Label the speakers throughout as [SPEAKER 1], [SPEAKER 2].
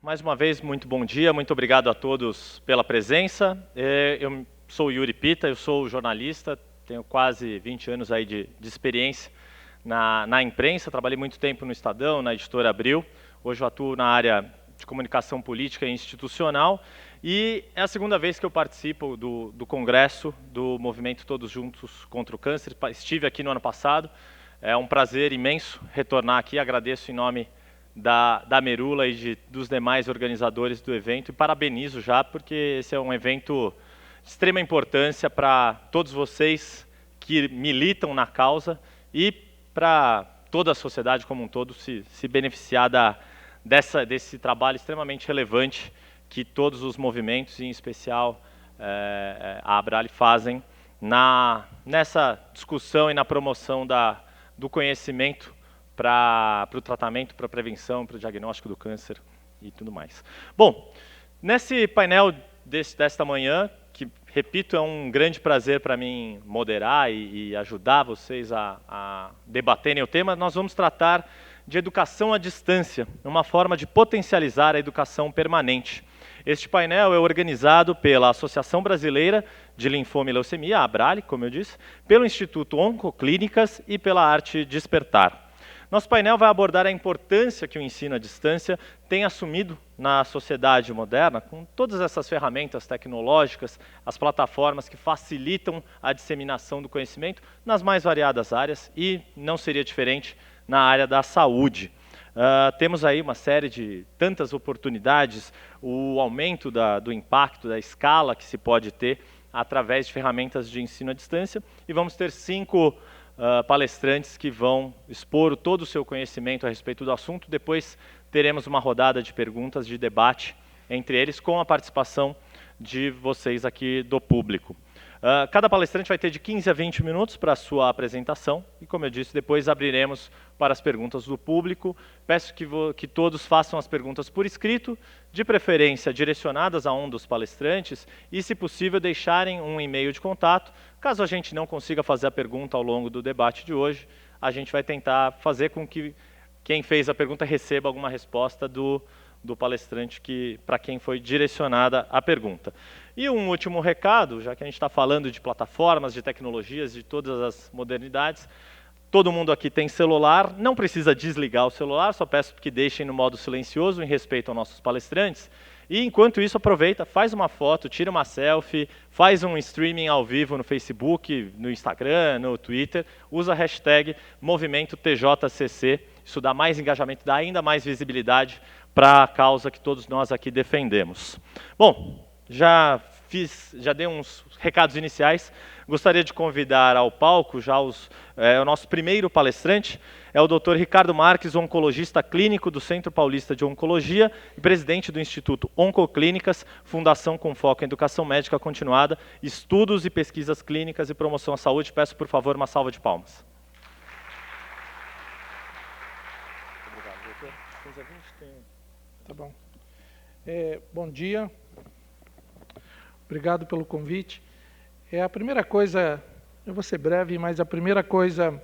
[SPEAKER 1] mais uma vez, muito bom dia, muito obrigado a todos pela presença. Eu sou o Yuri Pita, eu sou jornalista, tenho quase 20 anos aí de experiência na imprensa, trabalhei muito tempo no Estadão, na Editora Abril, hoje eu atuo na área de comunicação política e institucional, e é a segunda vez que eu participo do congresso do movimento Todos Juntos contra o Câncer. Estive aqui no ano passado, é um prazer imenso retornar aqui, agradeço em nome da Merula e dos demais organizadores do evento, e parabenizo já, porque esse é um evento de extrema importância para todos vocês que militam na causa e para toda a sociedade como um todo se beneficiar desse trabalho extremamente relevante que todos os movimentos, em especial a Abrali, fazem nessa discussão e na promoção do conhecimento para o tratamento, para a prevenção, para o diagnóstico do câncer e tudo mais. Bom, nesse painel desta manhã, que, repito, é um grande prazer para mim moderar e ajudar vocês a debaterem o tema, nós vamos tratar de educação à distância, uma forma de potencializar a educação permanente. Este painel é organizado pela Associação Brasileira de Linfoma e Leucemia, a Abrali, como eu disse, pelo Instituto Oncoclínicas e pela Arte Despertar. Nosso painel vai abordar a importância que o ensino à distância tem assumido na sociedade moderna, com todas essas ferramentas tecnológicas, as plataformas que facilitam a disseminação do conhecimento nas mais variadas áreas, e não seria diferente na área da saúde. Temos aí uma série de tantas oportunidades, o aumento do impacto, da escala que se pode ter através de ferramentas de ensino à distância, e vamos ter 5 palestrantes que vão expor todo o seu conhecimento a respeito do assunto. Depois teremos uma rodada de perguntas, de debate entre eles, com a participação de vocês aqui do público. Cada palestrante vai ter de 15 a 20 minutos para a sua apresentação, e como eu disse, depois abriremos para as perguntas do público. Peço que todos façam as perguntas por escrito, de preferência direcionadas a um dos palestrantes, e, se possível, deixarem um e-mail de contato. Caso a gente não consiga fazer a pergunta ao longo do debate de hoje, a gente vai tentar fazer com que quem fez a pergunta receba alguma resposta do palestrante para quem foi direcionada a pergunta. E um último recado, já que a gente está falando de plataformas, de tecnologias, de todas as modernidades, todo mundo aqui tem celular, não precisa desligar o celular, só peço que deixem no modo silencioso em respeito aos nossos palestrantes. E, enquanto isso, aproveita, faz uma foto, tira uma selfie, faz um streaming ao vivo no Facebook, no Instagram, no Twitter, usa a hashtag Movimento TJCC, isso dá mais engajamento, dá ainda mais visibilidade para a causa que todos nós aqui defendemos. Bom, já dei uns recados iniciais. Gostaria de convidar ao palco já o nosso primeiro palestrante, é o Dr. Ricardo Marques, oncologista clínico do Centro Paulista de Oncologia e presidente do Instituto Oncoclínicas, fundação com foco em educação médica continuada, estudos e pesquisas clínicas e promoção à saúde. Peço, por favor, uma salva de palmas.
[SPEAKER 2] Obrigado, doutor. 15 a 20 tem... Tá bom. Bom dia. Obrigado pelo convite. A primeira coisa, eu vou ser breve, mas a primeira coisa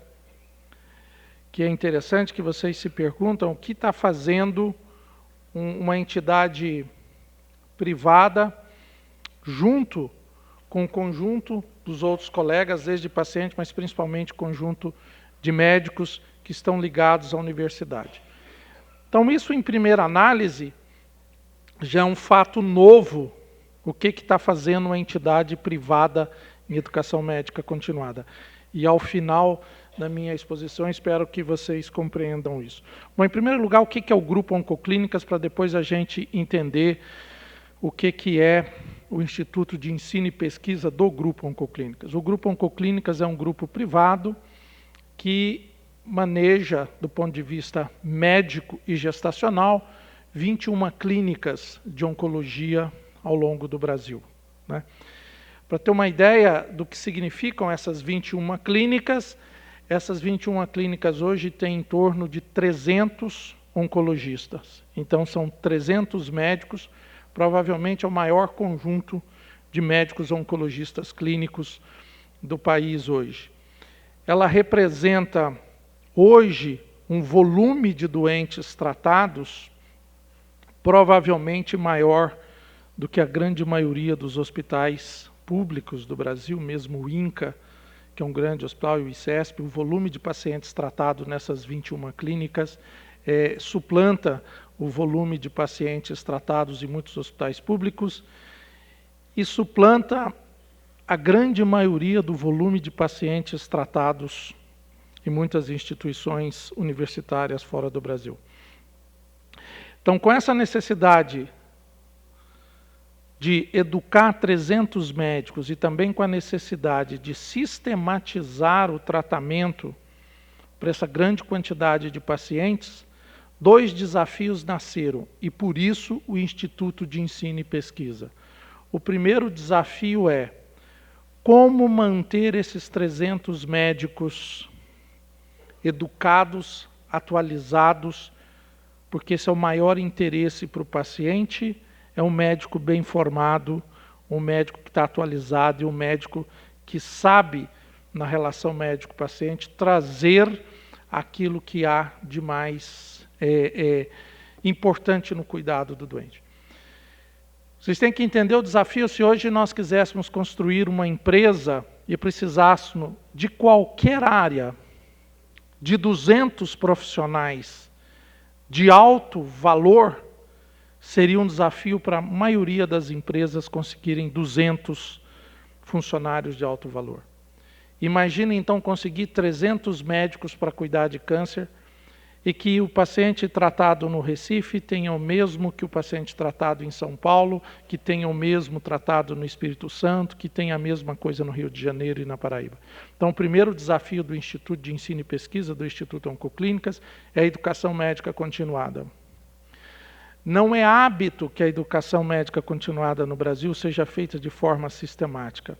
[SPEAKER 2] que é interessante que vocês se perguntam, o que está fazendo uma entidade privada junto com o conjunto dos outros colegas, desde paciente, mas principalmente conjunto de médicos que estão ligados à universidade. Então, isso, em primeira análise, já é um fato novo. O que está fazendo uma entidade privada em educação médica continuada? E, ao final da minha exposição, espero que vocês compreendam isso. Bom, em primeiro lugar, o que é o Grupo Oncoclínicas, para depois a gente entender o que é o Instituto de Ensino e Pesquisa do Grupo Oncoclínicas. O Grupo Oncoclínicas é um grupo privado que maneja, do ponto de vista médico e gestacional, 21 clínicas de oncologia ao longo do Brasil, né? Para ter uma ideia do que significam essas 21 clínicas, essas 21 clínicas hoje têm em torno de 300 oncologistas. Então, são 300 médicos, provavelmente é o maior conjunto de médicos oncologistas clínicos do país hoje. Ela representa, hoje, um volume de doentes tratados provavelmente maior do que a grande maioria dos hospitais públicos do Brasil, mesmo o INCA, que é um grande hospital, e o ICESP, o volume de pacientes tratados nessas 21 clínicas suplanta o volume de pacientes tratados em muitos hospitais públicos e suplanta a grande maioria do volume de pacientes tratados em muitas instituições universitárias fora do Brasil. Então, com essa necessidade de educar 300 médicos e também com a necessidade de sistematizar o tratamento para essa grande quantidade de pacientes, 2 desafios nasceram e, por isso, o Instituto de Ensino e Pesquisa. O primeiro desafio é como manter esses 300 médicos educados, atualizados, porque esse é o maior interesse para o paciente, é um médico bem formado, um médico que está atualizado e um médico que sabe, na relação médico-paciente, trazer aquilo que há de mais importante no cuidado do doente. Vocês têm que entender o desafio. Se hoje nós quiséssemos construir uma empresa e precisássemos de qualquer área, de 200 profissionais de alto valor, seria um desafio para a maioria das empresas conseguirem 200 funcionários de alto valor. Imagine então conseguir 300 médicos para cuidar de câncer e que o paciente tratado no Recife tenha o mesmo que o paciente tratado em São Paulo, que tenha o mesmo tratado no Espírito Santo, que tenha a mesma coisa no Rio de Janeiro e na Paraíba. Então, o primeiro desafio do Instituto de Ensino e Pesquisa, do Instituto Oncoclínicas, é a educação médica continuada. Não é hábito que a educação médica continuada no Brasil seja feita de forma sistemática.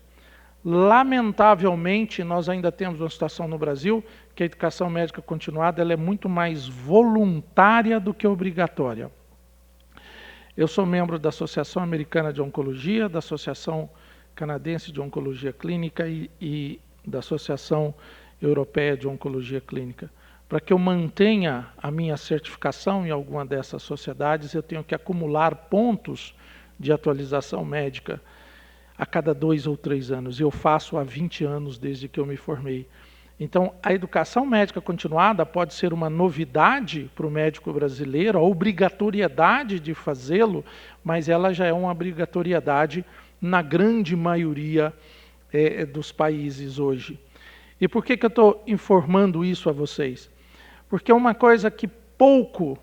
[SPEAKER 2] Lamentavelmente, nós ainda temos uma situação no Brasil que a educação médica continuada ela é muito mais voluntária do que obrigatória. Eu sou membro da Associação Americana de Oncologia, da Associação Canadense de Oncologia Clínica e da Associação Europeia de Oncologia Clínica. Para que eu mantenha a minha certificação em alguma dessas sociedades, eu tenho que acumular pontos de atualização médica a cada 2 ou 3 anos. Eu faço há 20 anos desde que eu me formei. Então, a educação médica continuada pode ser uma novidade para o médico brasileiro, a obrigatoriedade de fazê-lo, mas ela já é uma obrigatoriedade na grande maioria dos países hoje. E por que eu estou informando isso a vocês? Porque uma coisa que pouco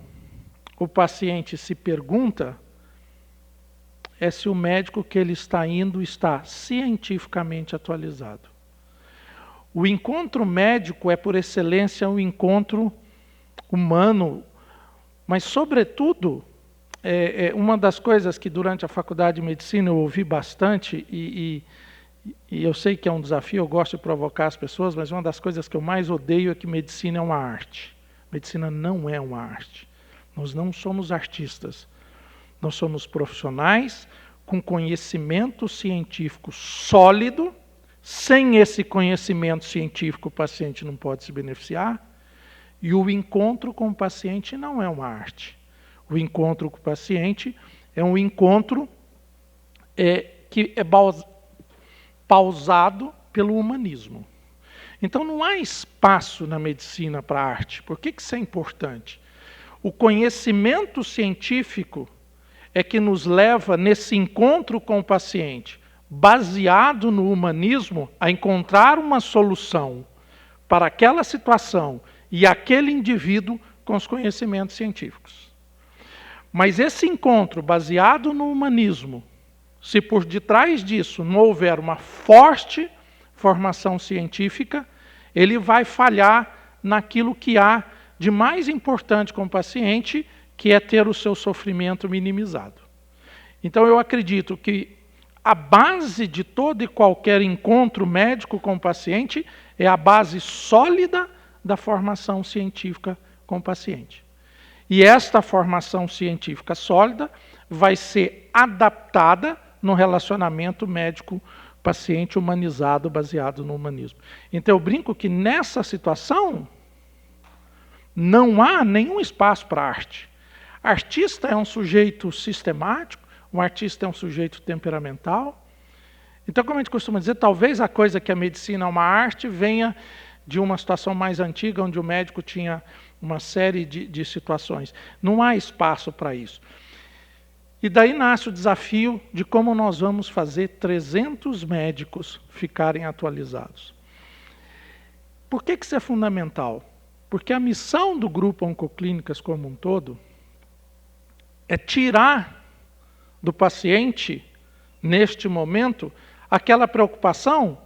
[SPEAKER 2] o paciente se pergunta é se o médico que ele está indo está cientificamente atualizado. O encontro médico é, por excelência, um encontro humano, mas, sobretudo, uma das coisas que durante a faculdade de medicina eu ouvi bastante, e eu sei que é um desafio, eu gosto de provocar as pessoas, mas uma das coisas que eu mais odeio é que medicina é uma arte. Medicina não é uma arte. Nós não somos artistas. Nós somos profissionais com conhecimento científico sólido. Sem esse conhecimento científico, o paciente não pode se beneficiar. E o encontro com o paciente não é uma arte. O encontro com o paciente é um encontro que é pausado pelo humanismo. Então não há espaço na medicina para a arte. Por que isso é importante? O conhecimento científico é que nos leva, nesse encontro com o paciente, baseado no humanismo, a encontrar uma solução para aquela situação e aquele indivíduo com os conhecimentos científicos. Mas esse encontro baseado no humanismo, se por detrás disso não houver uma forte formação científica, ele vai falhar naquilo que há de mais importante com o paciente, que é ter o seu sofrimento minimizado. Então eu acredito que a base de todo e qualquer encontro médico com o paciente é a base sólida da formação científica com o paciente. E esta formação científica sólida vai ser adaptada no relacionamento médico-paciente humanizado, baseado no humanismo. Então eu brinco que nessa situação não há nenhum espaço para arte. Artista é um sujeito sistemático, um artista é um sujeito temperamental. Então, como a gente costuma dizer, talvez a coisa que a medicina é uma arte venha de uma situação mais antiga, onde o médico tinha uma série de situações. Não há espaço para isso. E daí nasce o desafio de como nós vamos fazer 300 médicos ficarem atualizados. Por que isso é fundamental? Porque a missão do Grupo Oncoclínicas como um todo é tirar do paciente, neste momento, aquela preocupação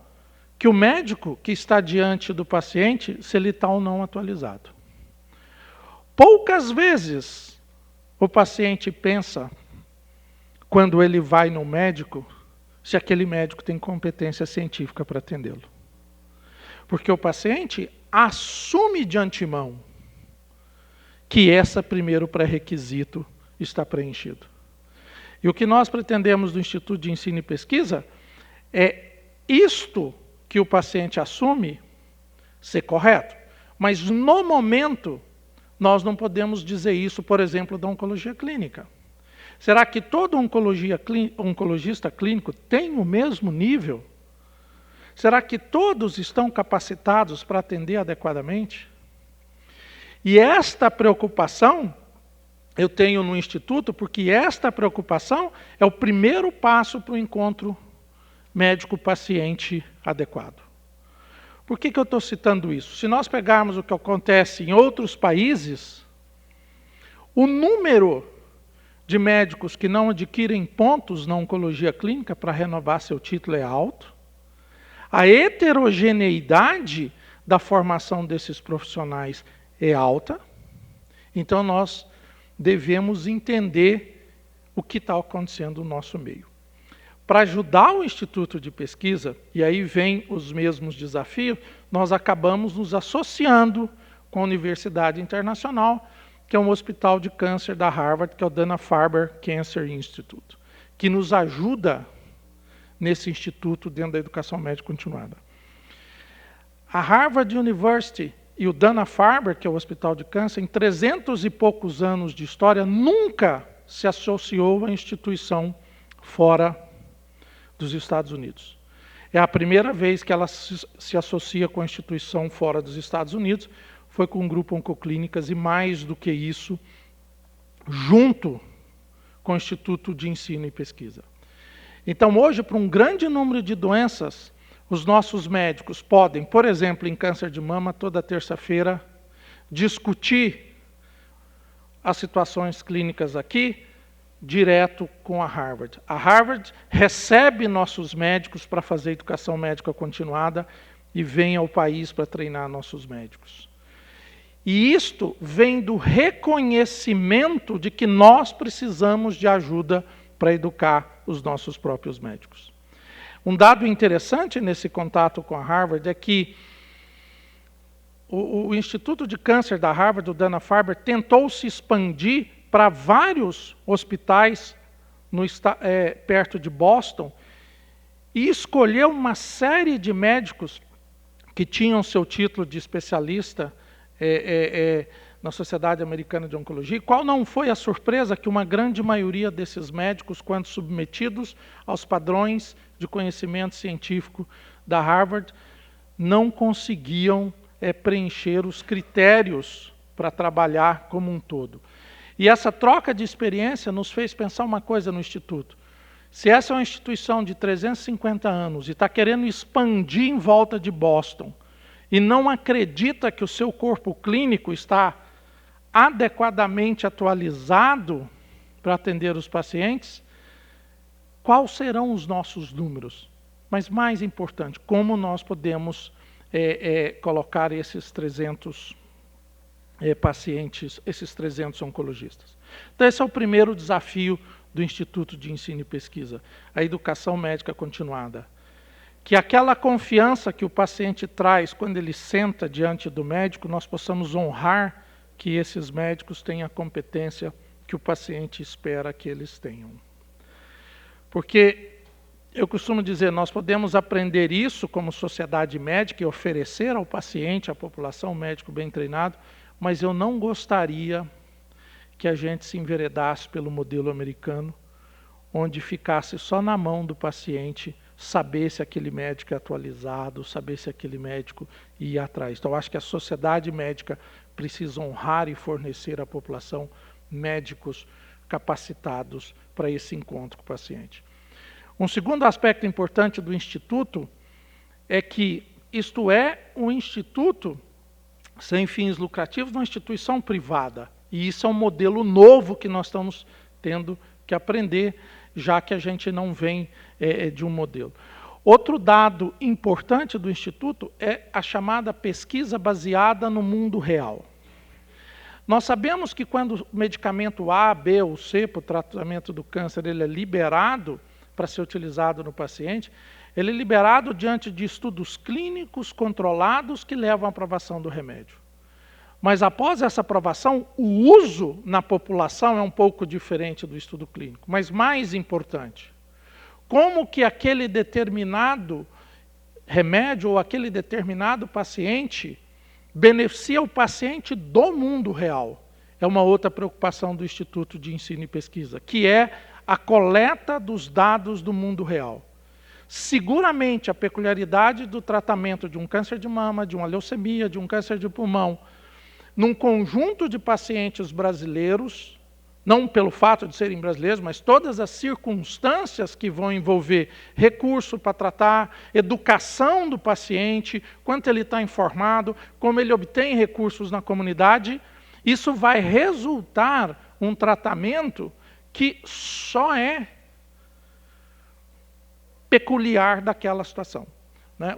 [SPEAKER 2] que o médico que está diante do paciente, se ele está ou não atualizado. Poucas vezes o paciente pensa, quando ele vai no médico, se aquele médico tem competência científica para atendê-lo. Porque o paciente assume de antemão que esse primeiro pré-requisito está preenchido. E o que nós pretendemos do Instituto de Ensino e Pesquisa é isto que o paciente assume ser correto. Mas no momento, nós não podemos dizer isso, por exemplo, da oncologia clínica. Será que todo oncologista clínico tem o mesmo nível? Será que todos estão capacitados para atender adequadamente? E esta preocupação eu tenho no Instituto, porque esta preocupação é o primeiro passo para o encontro médico-paciente adequado. Por que eu estou citando isso? Se nós pegarmos o que acontece em outros países, o número de médicos que não adquirem pontos na oncologia clínica para renovar seu título é alto. A heterogeneidade da formação desses profissionais é alta. Então, nós devemos entender o que está acontecendo no nosso meio. Para ajudar o Instituto de Pesquisa, e aí vem os mesmos desafios, nós acabamos nos associando com a Universidade Internacional, que é um hospital de câncer da Harvard, que é o Dana-Farber Cancer Institute, que nos ajuda nesse instituto dentro da educação médica continuada. A Harvard University e o Dana-Farber, que é o hospital de câncer, em 300 e poucos anos de história, nunca se associou a instituição fora dos Estados Unidos. É a primeira vez que ela se associa com a instituição fora dos Estados Unidos, foi com o Grupo Oncoclínicas e, mais do que isso, junto com o Instituto de Ensino e Pesquisa. Então, hoje, para um grande número de doenças, os nossos médicos podem, por exemplo, em câncer de mama, toda terça-feira, discutir as situações clínicas aqui, direto com a Harvard. A Harvard recebe nossos médicos para fazer educação médica continuada e vem ao país para treinar nossos médicos. E isto vem do reconhecimento de que nós precisamos de ajuda para educar os nossos próprios médicos. Um dado interessante nesse contato com a Harvard é que o Instituto de Câncer da Harvard, o Dana-Farber, tentou se expandir para vários hospitais perto de Boston e escolheu uma série de médicos que tinham seu título de especialista na Sociedade Americana de Oncologia. Qual não foi a surpresa que uma grande maioria desses médicos, quando submetidos aos padrões de conhecimento científico da Harvard, não conseguiam preencher os critérios para trabalhar como um todo. E essa troca de experiência nos fez pensar uma coisa no Instituto. Se essa é uma instituição de 350 anos e está querendo expandir em volta de Boston, e não acredita que o seu corpo clínico está adequadamente atualizado para atender os pacientes, quais serão os nossos números? Mas mais importante, como nós podemos colocar esses 300 pacientes, esses 300 oncologistas? Então esse é o primeiro desafio do Instituto de Ensino e Pesquisa, a educação médica continuada. Que aquela confiança que o paciente traz quando ele senta diante do médico, nós possamos honrar que esses médicos tenham a competência que o paciente espera que eles tenham. Porque eu costumo dizer, nós podemos aprender isso como sociedade médica e oferecer ao paciente, à população, um médico bem treinado, mas eu não gostaria que a gente se enveredasse pelo modelo americano, onde ficasse só na mão do paciente saber se aquele médico é atualizado, saber se aquele médico ia atrás. Então, eu acho que a sociedade médica precisa honrar e fornecer à população médicos capacitados para esse encontro com o paciente. Um segundo aspecto importante do Instituto é que isto é um instituto sem fins lucrativos, uma instituição privada. E isso é um modelo novo que nós estamos tendo que aprender, já que a gente não vem de um modelo. Outro dado importante do Instituto é a chamada pesquisa baseada no mundo real. Nós sabemos que quando o medicamento A, B ou C para o tratamento do câncer ele é liberado para ser utilizado no paciente, ele é liberado diante de estudos clínicos controlados que levam à aprovação do remédio. Mas após essa aprovação, o uso na população é um pouco diferente do estudo clínico. Mas mais importante, como que aquele determinado remédio ou aquele determinado paciente beneficia o paciente do mundo real? É uma outra preocupação do Instituto de Ensino e Pesquisa, que é a coleta dos dados do mundo real. Seguramente a peculiaridade do tratamento de um câncer de mama, de uma leucemia, de um câncer de pulmão, num conjunto de pacientes brasileiros, não pelo fato de serem brasileiros, mas todas as circunstâncias que vão envolver recurso para tratar, educação do paciente, quanto ele está informado, como ele obtém recursos na comunidade, isso vai resultar um tratamento que só é peculiar daquela situação.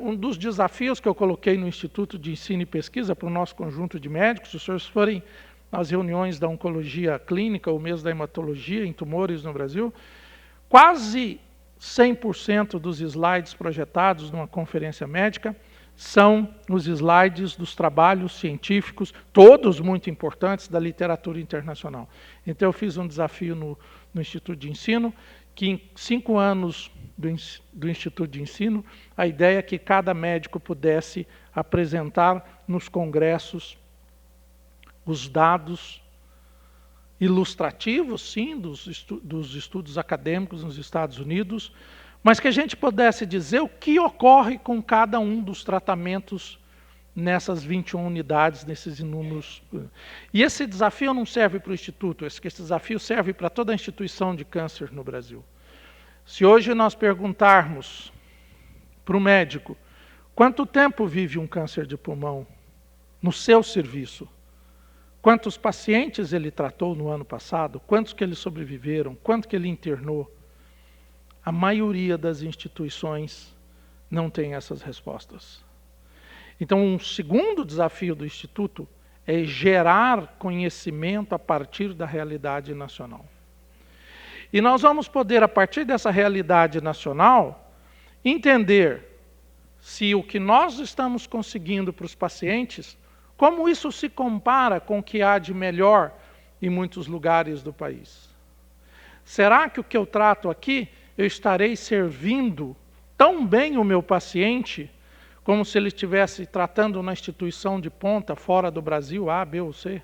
[SPEAKER 2] Um dos desafios que eu coloquei no Instituto de Ensino e Pesquisa para o nosso conjunto de médicos, se os senhores forem nas reuniões da oncologia clínica ou mesmo da hematologia em tumores no Brasil, quase 100% dos slides projetados numa conferência médica são os slides dos trabalhos científicos, todos muito importantes, da literatura internacional. Então eu fiz um desafio no Instituto de Ensino, que em 5 anos do Instituto de Ensino, a ideia é que cada médico pudesse apresentar nos congressos os dados ilustrativos, sim, dos estudos acadêmicos nos Estados Unidos, mas que a gente pudesse dizer o que ocorre com cada um dos tratamentos nessas 21 unidades, nesses inúmeros. E esse desafio não serve para o Instituto, esse desafio serve para toda a instituição de câncer no Brasil. Se hoje nós perguntarmos para o médico quanto tempo vive um câncer de pulmão no seu serviço, quantos pacientes ele tratou no ano passado, quantos que ele sobreviveram, quanto que ele internou, a maioria das instituições não tem essas respostas. Então, um segundo desafio do Instituto é gerar conhecimento a partir da realidade nacional. E nós vamos poder, a partir dessa realidade nacional, entender se o que nós estamos conseguindo para os pacientes, como isso se compara com o que há de melhor em muitos lugares do país. Será que o que eu trato aqui, eu estarei servindo tão bem o meu paciente, como se ele estivesse tratando na instituição de ponta, fora do Brasil, A, B ou C?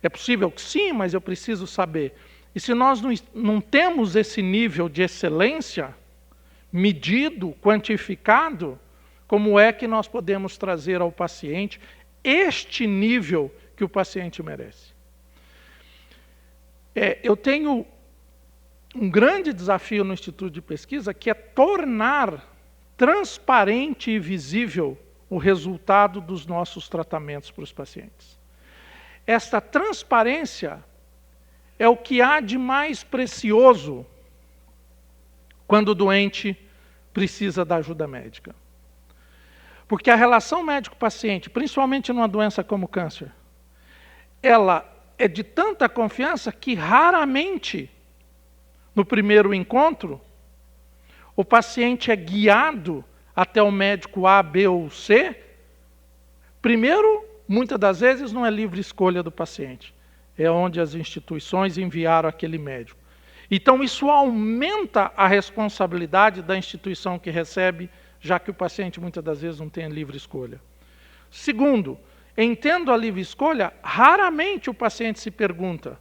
[SPEAKER 2] É possível que sim, mas eu preciso saber. E se nós não temos esse nível de excelência, medido, quantificado, como é que nós podemos trazer ao paciente este nível que o paciente merece? Eu tenho um grande desafio no Instituto de Pesquisa, que é tornar transparente e visível o resultado dos nossos tratamentos para os pacientes. Esta transparência é o que há de mais precioso quando o doente precisa da ajuda médica. Porque a relação médico-paciente, principalmente numa doença como câncer, ela é de tanta confiança que raramente, no primeiro encontro, o paciente é guiado até o médico A, B ou C. Primeiro, muitas das vezes não é livre escolha do paciente. É onde as instituições enviaram aquele médico. Então isso aumenta a responsabilidade da instituição que recebe, já que o paciente muitas das vezes não tem a livre escolha. Segundo, entendo a livre escolha, raramente o paciente se pergunta,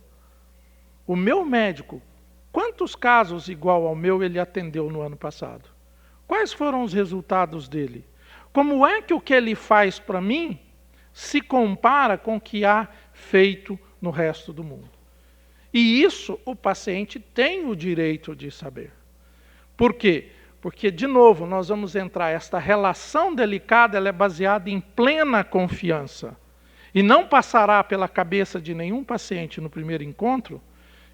[SPEAKER 2] o meu médico, quantos casos igual ao meu ele atendeu no ano passado? Quais foram os resultados dele? Como é que o que ele faz para mim se compara com o que há feito no resto do mundo? E isso o paciente tem o direito de saber. Por quê? Porque, de novo, nós vamos entrar, esta relação delicada, ela é baseada em plena confiança. E não passará pela cabeça de nenhum paciente no primeiro encontro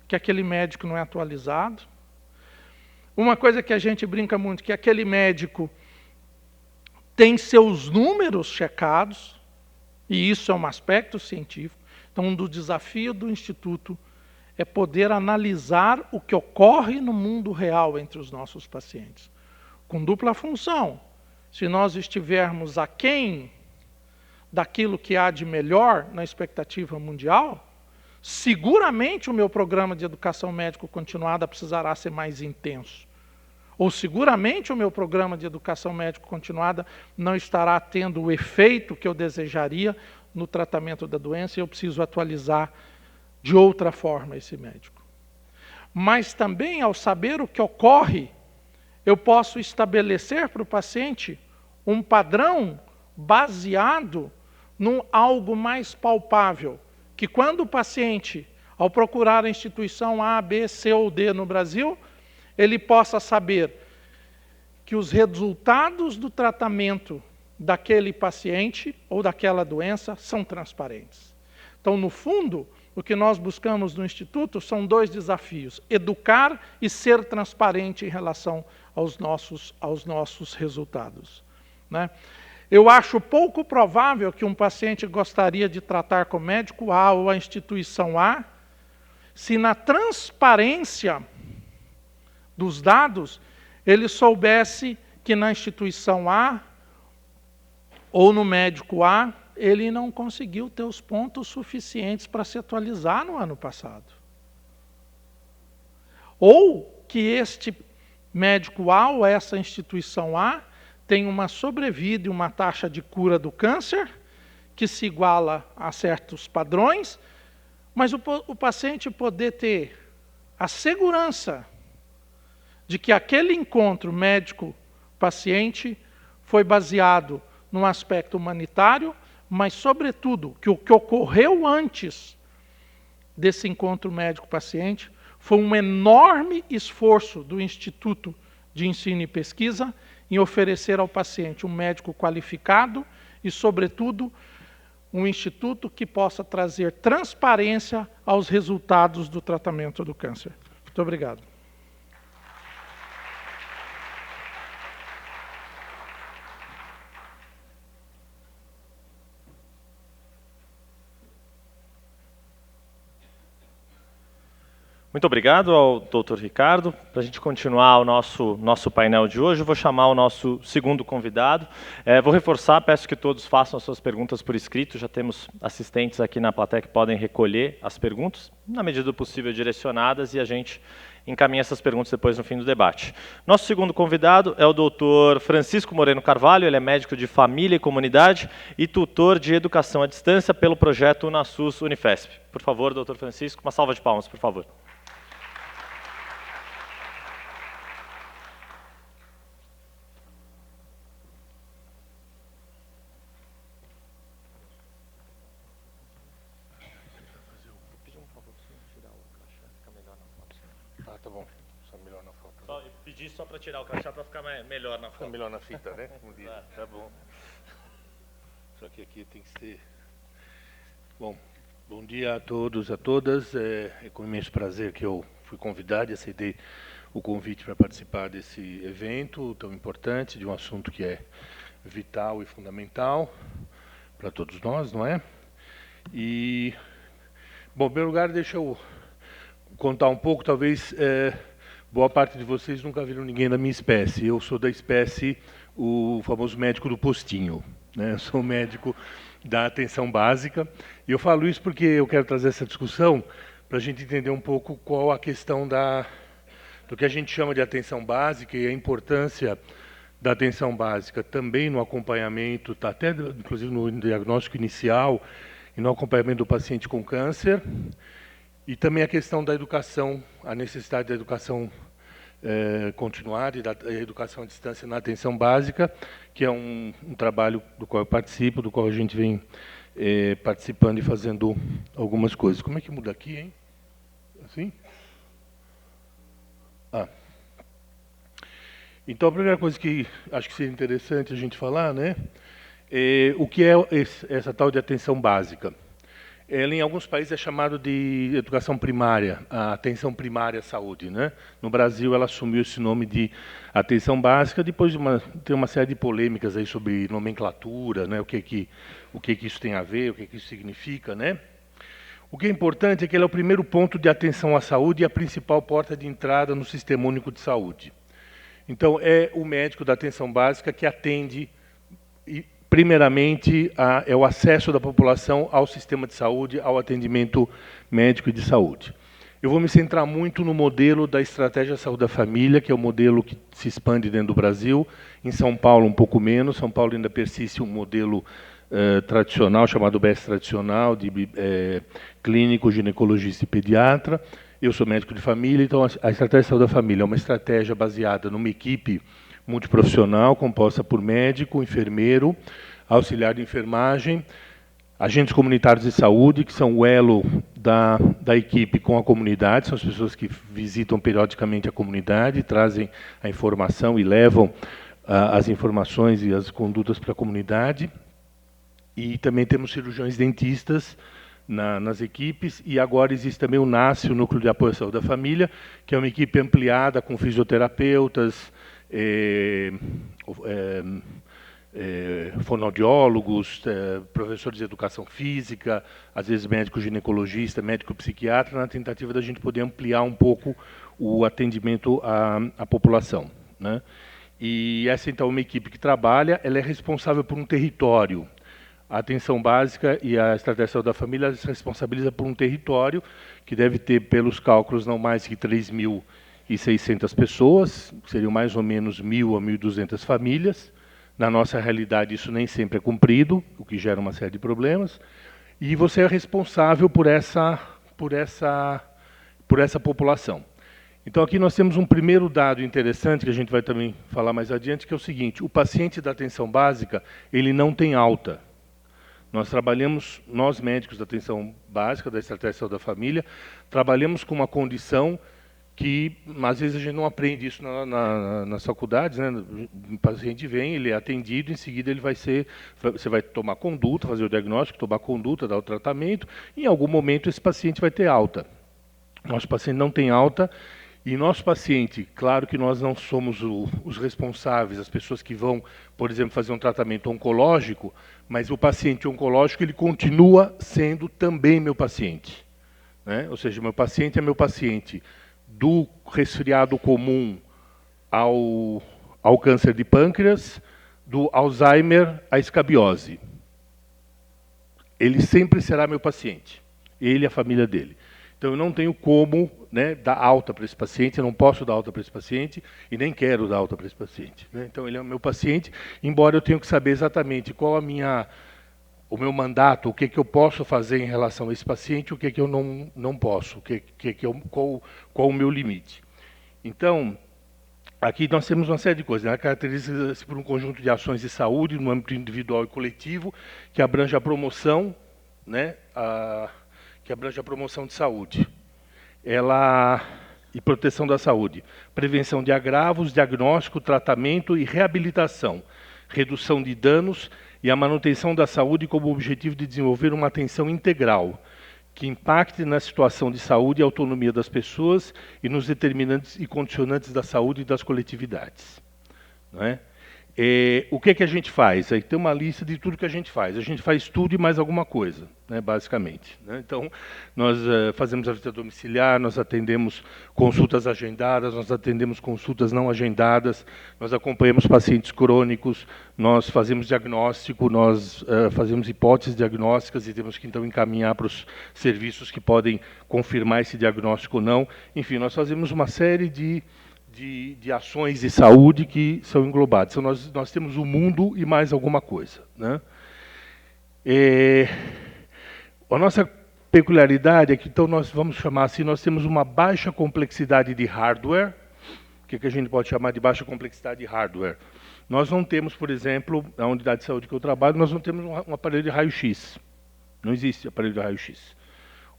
[SPEAKER 2] que aquele médico não é atualizado. Uma coisa que a gente brinca muito, que aquele médico tem seus números checados, e isso é um aspecto científico. Então, um dos desafios do Instituto é poder analisar o que ocorre no mundo real entre os nossos pacientes. Com dupla função. Se nós estivermos aquém daquilo que há de melhor na expectativa mundial, seguramente o meu programa de educação médico continuada precisará ser mais intenso. Ou seguramente o meu programa de educação médico continuada não estará tendo o efeito que eu desejaria no tratamento da doença e eu preciso atualizar de outra forma esse médico. Mas também, ao saber o que ocorre, eu posso estabelecer para o paciente um padrão baseado num algo mais palpável, que quando o paciente, ao procurar a instituição A, B, C ou D no Brasil, ele possa saber que os resultados do tratamento daquele paciente ou daquela doença são transparentes. Então, no fundo, o que nós buscamos no Instituto são dois desafios: educar e ser transparente em relação aos nossos resultados, né? Eu acho pouco provável que um paciente gostaria de tratar com o médico A ou a instituição A, se na transparência dos dados ele soubesse que na instituição A ou no médico A ele não conseguiu ter os pontos suficientes para se atualizar no ano passado. Ou que este médico A ou essa instituição A tem uma sobrevida e uma taxa de cura do câncer que se iguala a certos padrões, mas o paciente poder ter a segurança de que aquele encontro médico-paciente foi baseado num aspecto humanitário, mas, sobretudo, que o que ocorreu antes desse encontro médico-paciente foi um enorme esforço do Instituto de Ensino e Pesquisa em oferecer ao paciente um médico qualificado e, sobretudo, um instituto que possa trazer transparência aos resultados do tratamento do câncer. Muito obrigado.
[SPEAKER 1] Muito obrigado ao Dr. Ricardo. Para a gente continuar o nosso painel de hoje, eu vou chamar o nosso segundo convidado. Vou reforçar, peço que todos façam as suas perguntas por escrito. Já temos assistentes aqui na plateia que podem recolher as perguntas, na medida do possível direcionadas, e a gente encaminha essas perguntas depois no fim do debate. Nosso segundo convidado é o Dr. Francisco Moreno Carvalho. Ele é médico de família e comunidade e tutor de educação à distância pelo projeto UnaSUS Unifesp. Por favor, Dr. Francisco, uma salva de palmas, por favor.
[SPEAKER 3] Tá bom, só melhor na foto.
[SPEAKER 1] Só pedir só para tirar o crachá para ficar melhor na foto.
[SPEAKER 3] Fica melhor na fita, né?
[SPEAKER 1] Tá bom.
[SPEAKER 3] Só que aqui tem que ser... Bom dia a todos, a todas. É com imenso prazer que eu fui convidado e aceitei o convite para participar desse evento tão importante, de um assunto que é vital e fundamental para todos nós, não é? E, bom, em primeiro lugar, deixa eu contar um pouco. Talvez boa parte de vocês nunca viram ninguém da minha espécie. Eu sou da espécie, o famoso médico do postinho, né? Eu sou médico da atenção básica. E eu falo isso porque eu quero trazer essa discussão para a gente entender um pouco qual a questão do que a gente chama de atenção básica e a importância da atenção básica também no acompanhamento, até inclusive no diagnóstico inicial e no acompanhamento do paciente com câncer. E também a questão da educação, a necessidade da educação continuada e da educação à distância na atenção básica, que é um trabalho do qual eu participo, do qual a gente vem participando e fazendo algumas coisas. Como é que muda aqui, hein? Assim? Então, a primeira coisa que acho que seria interessante a gente falar, né, o que é essa tal de atenção básica. Ela, em alguns países, é chamada de educação primária, a atenção primária à saúde, né? No Brasil, ela assumiu esse nome de atenção básica, depois de ter uma série de polêmicas aí sobre nomenclatura, né? O que isso tem a ver, o que isso significa, né? O que é importante é que ele é o primeiro ponto de atenção à saúde e a principal porta de entrada no Sistema Único de Saúde. Então, é o médico da atenção básica que atende, primeiramente, é o acesso da população ao sistema de saúde, ao atendimento médico e de saúde. Eu vou me centrar muito no modelo da Estratégia Saúde da Família, que é o modelo que se expande dentro do Brasil. Em São Paulo, um pouco menos. São Paulo ainda persiste um modelo tradicional, chamado BES tradicional, de clínico, ginecologista e pediatra. Eu sou médico de família, então a Estratégia Saúde da Família é uma estratégia baseada numa equipe multiprofissional, composta por médico, enfermeiro, auxiliar de enfermagem, agentes comunitários de saúde, que são o elo da equipe com a comunidade, são as pessoas que visitam periodicamente a comunidade, trazem a informação e levam as informações e as condutas para a comunidade. E também temos cirurgiões dentistas nas equipes, e agora existe também o NASCE, o Núcleo de Apoio à Saúde da Família, que é uma equipe ampliada com fisioterapeutas, fonoaudiólogos, professores de educação física, às vezes médico ginecologista, médico psiquiatra, na tentativa da gente poder ampliar um pouco o atendimento à população, né? E essa, então, é uma equipe que trabalha, ela é responsável por um território. A atenção básica e a Estratégia Saúde da Família se responsabiliza por um território que deve ter, pelos cálculos, não mais que 3.600 pessoas, seriam mais ou menos 1.000 a 1.200 famílias. Na nossa realidade, isso nem sempre é cumprido, o que gera uma série de problemas. E você é responsável por essa população. Então, aqui nós temos um primeiro dado interessante, que a gente vai também falar mais adiante, que é o seguinte: o paciente da atenção básica, ele não tem alta. Nós médicos da atenção básica, da Estratégia de Saúde da Família, trabalhamos com uma condição que, às vezes, a gente não aprende isso nas faculdades, né? O paciente vem, ele é atendido, em seguida você vai tomar conduta, fazer o diagnóstico, tomar conduta, dar o tratamento, e em algum momento esse paciente vai ter alta. Nosso paciente não tem alta, e nosso paciente, claro que nós não somos os responsáveis, as pessoas que vão, por exemplo, fazer um tratamento oncológico, mas o paciente oncológico, ele continua sendo também meu paciente, né? Ou seja, meu paciente é meu paciente do resfriado comum ao câncer de pâncreas, do Alzheimer à escabiose. Ele sempre será meu paciente, ele e a família dele. Então, eu não tenho como, né, dar alta para esse paciente, eu não posso dar alta para esse paciente e nem quero dar alta para esse paciente, né? Então, ele é o meu paciente, embora eu tenha que saber exatamente qual o meu mandato, o que eu posso fazer em relação a esse paciente, o que eu não posso, qual o meu limite. Então, aqui nós temos uma série de coisas, né? Caracteriza-se por um conjunto de ações de saúde no âmbito individual e coletivo, que abrange a promoção, né, que abrange a promoção de saúde, e proteção da saúde, prevenção de agravos, diagnóstico, tratamento e reabilitação, redução de danos e a manutenção da saúde como objetivo de desenvolver uma atenção integral, que impacte na situação de saúde e autonomia das pessoas e nos determinantes e condicionantes da saúde e das coletividades, não é? O que a gente faz? Aí tem uma lista de tudo que a gente faz. A gente faz tudo e mais alguma coisa, né, basicamente, né? Então, nós fazemos a visita domiciliar, nós atendemos consultas agendadas, nós atendemos consultas não agendadas, nós acompanhamos pacientes crônicos, nós fazemos diagnóstico, nós fazemos hipóteses diagnósticas e temos que, então, encaminhar para os serviços que podem confirmar esse diagnóstico ou não. Enfim, nós fazemos uma série de ações de saúde que são englobadas. Então, nós temos o mundo e mais alguma coisa, né? A nossa peculiaridade é que, então, nós vamos chamar assim, nós temos uma baixa complexidade de hardware. O que a gente pode chamar de baixa complexidade de hardware? Nós não temos, por exemplo, na unidade de saúde que eu trabalho, nós não temos um aparelho de raio-x. Não existe aparelho de raio-x.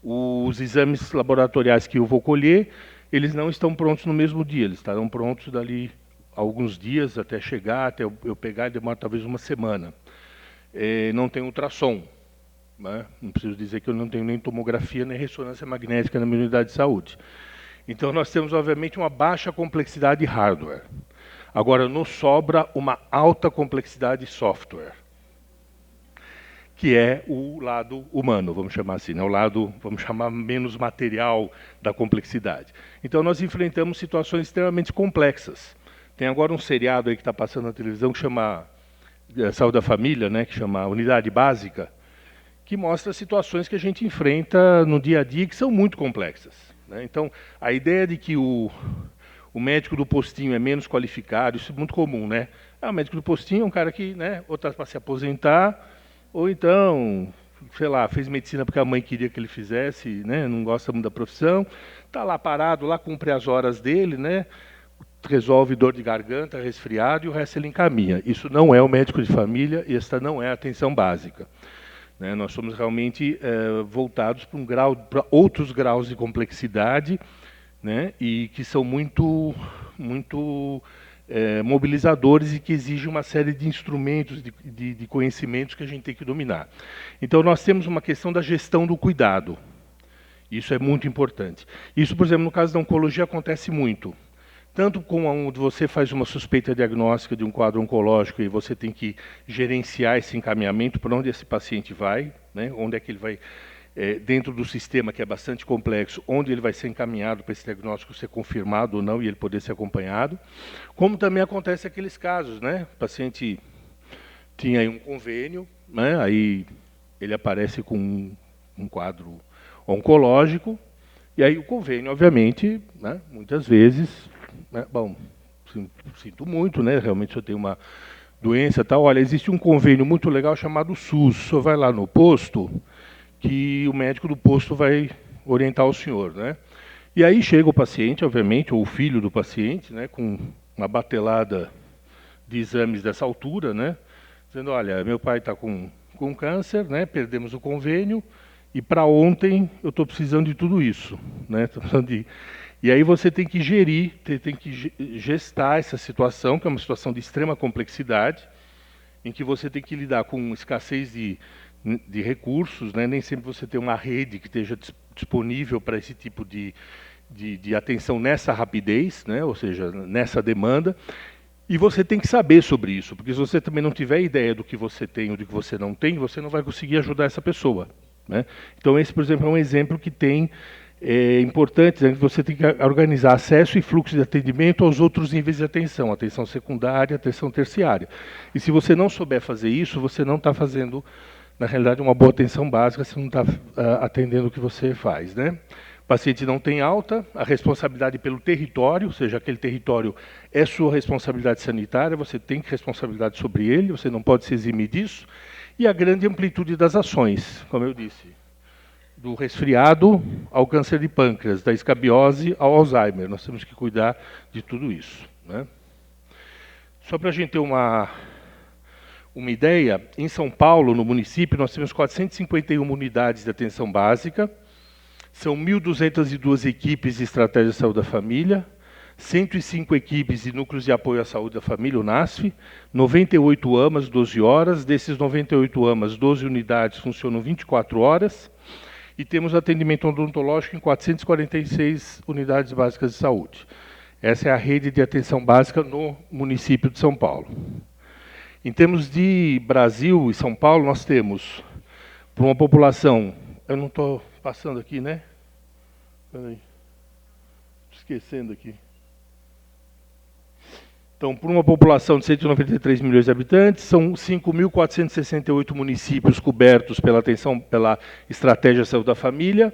[SPEAKER 3] Os exames laboratoriais que eu vou colher, eles não estão prontos no mesmo dia, eles estarão prontos dali alguns dias até chegar, até eu pegar, e demora talvez uma semana. Não tem ultrassom. Né? Não preciso dizer que eu não tenho nem tomografia, nem ressonância magnética na minha unidade de saúde. Então, nós temos, obviamente, uma baixa complexidade de hardware. Agora, nos sobra uma alta complexidade de software, que é o lado humano, vamos chamar assim, né? O lado, vamos chamar, menos material da complexidade. Então, nós enfrentamos situações extremamente complexas. Tem agora um seriado aí que está passando na televisão que chama Saúde da Família, né? Que chama Unidade Básica, que mostra situações que a gente enfrenta no dia a dia que são muito complexas. Né? Então, a ideia de que o médico do postinho é menos qualificado, isso é muito comum, né? O médico do postinho é um cara que, né, ou está para se aposentar, ou então, sei lá, fez medicina porque a mãe queria que ele fizesse, né, não gosta muito da profissão, está lá parado, lá cumpre as horas dele, né, resolve dor de garganta, resfriado, e o resto ele encaminha. Isso não é o médico de família, e esta não é a atenção básica. Né? Nós somos realmente voltados para outros graus de complexidade, né? E que são muito mobilizadores e que exigem uma série de instrumentos, de conhecimentos que a gente tem que dominar. Então, nós temos uma questão da gestão do cuidado. Isso é muito importante. Isso, por exemplo, no caso da oncologia, acontece muito. Tanto quando você faz uma suspeita diagnóstica de um quadro oncológico e você tem que gerenciar esse encaminhamento, para onde esse paciente vai, né? Onde é que ele vai, dentro do sistema, que é bastante complexo, onde ele vai ser encaminhado para esse diagnóstico ser confirmado ou não e ele poder ser acompanhado. Como também acontece aqueles casos, né? O paciente tinha aí um convênio, né? Aí ele aparece com um quadro oncológico, e aí o convênio, obviamente, né? Muitas vezes... Bom, sinto muito, né? Realmente eu tenho uma doença, tal. Olha, existe um convênio muito legal chamado SUS. O senhor vai lá no posto, que o médico do posto vai orientar o senhor, né? E aí chega o paciente, obviamente, ou o filho do paciente, né? Com uma batelada de exames dessa altura, né? Dizendo, olha, meu pai está com câncer, né? Perdemos o convênio e para ontem eu estou precisando de tudo isso, né? Tô precisando de... E aí você tem que gerir, tem que gestar essa situação, que é uma situação de extrema complexidade, em que você tem que lidar com escassez de recursos, né? Nem sempre você tem uma rede que esteja disponível para esse tipo de atenção nessa rapidez, né? Ou seja, nessa demanda. E você tem que saber sobre isso, porque se você também não tiver ideia do que você tem ou do que você não tem, você não vai conseguir ajudar essa pessoa. Né? Então esse, por exemplo, é um exemplo que tem... importante, né? Você tem que organizar acesso e fluxo de atendimento aos outros níveis de atenção, atenção secundária, atenção terciária. E se você não souber fazer isso, você não está fazendo, na realidade, uma boa atenção básica, você não está atendendo o que você faz. Né? O paciente não tem alta, a responsabilidade pelo território, ou seja, aquele território é sua responsabilidade sanitária, você tem responsabilidade sobre ele, você não pode se eximir disso, e a grande amplitude das ações, como eu disse. Do resfriado ao câncer de pâncreas, da escabiose ao Alzheimer. Nós temos que cuidar de tudo isso. Né? Só para a gente ter uma ideia, em São Paulo, no município, nós temos 451 unidades de atenção básica, são 1.202 equipes de estratégia de saúde da família, 105 equipes de núcleos de apoio à saúde da família, o NASF, 98 AMAs, 12 horas, desses 98 AMAs, 12 unidades funcionam 24 horas, e temos atendimento odontológico em 446 unidades básicas de saúde. Essa é a rede de atenção básica no município de São Paulo. Em termos de Brasil e São Paulo, nós temos, para uma população... Eu não estou passando aqui, né? Espera aí. Estou esquecendo aqui. Então, por uma população de 193 milhões de habitantes, são 5.468 municípios cobertos pela estratégia de saúde da família,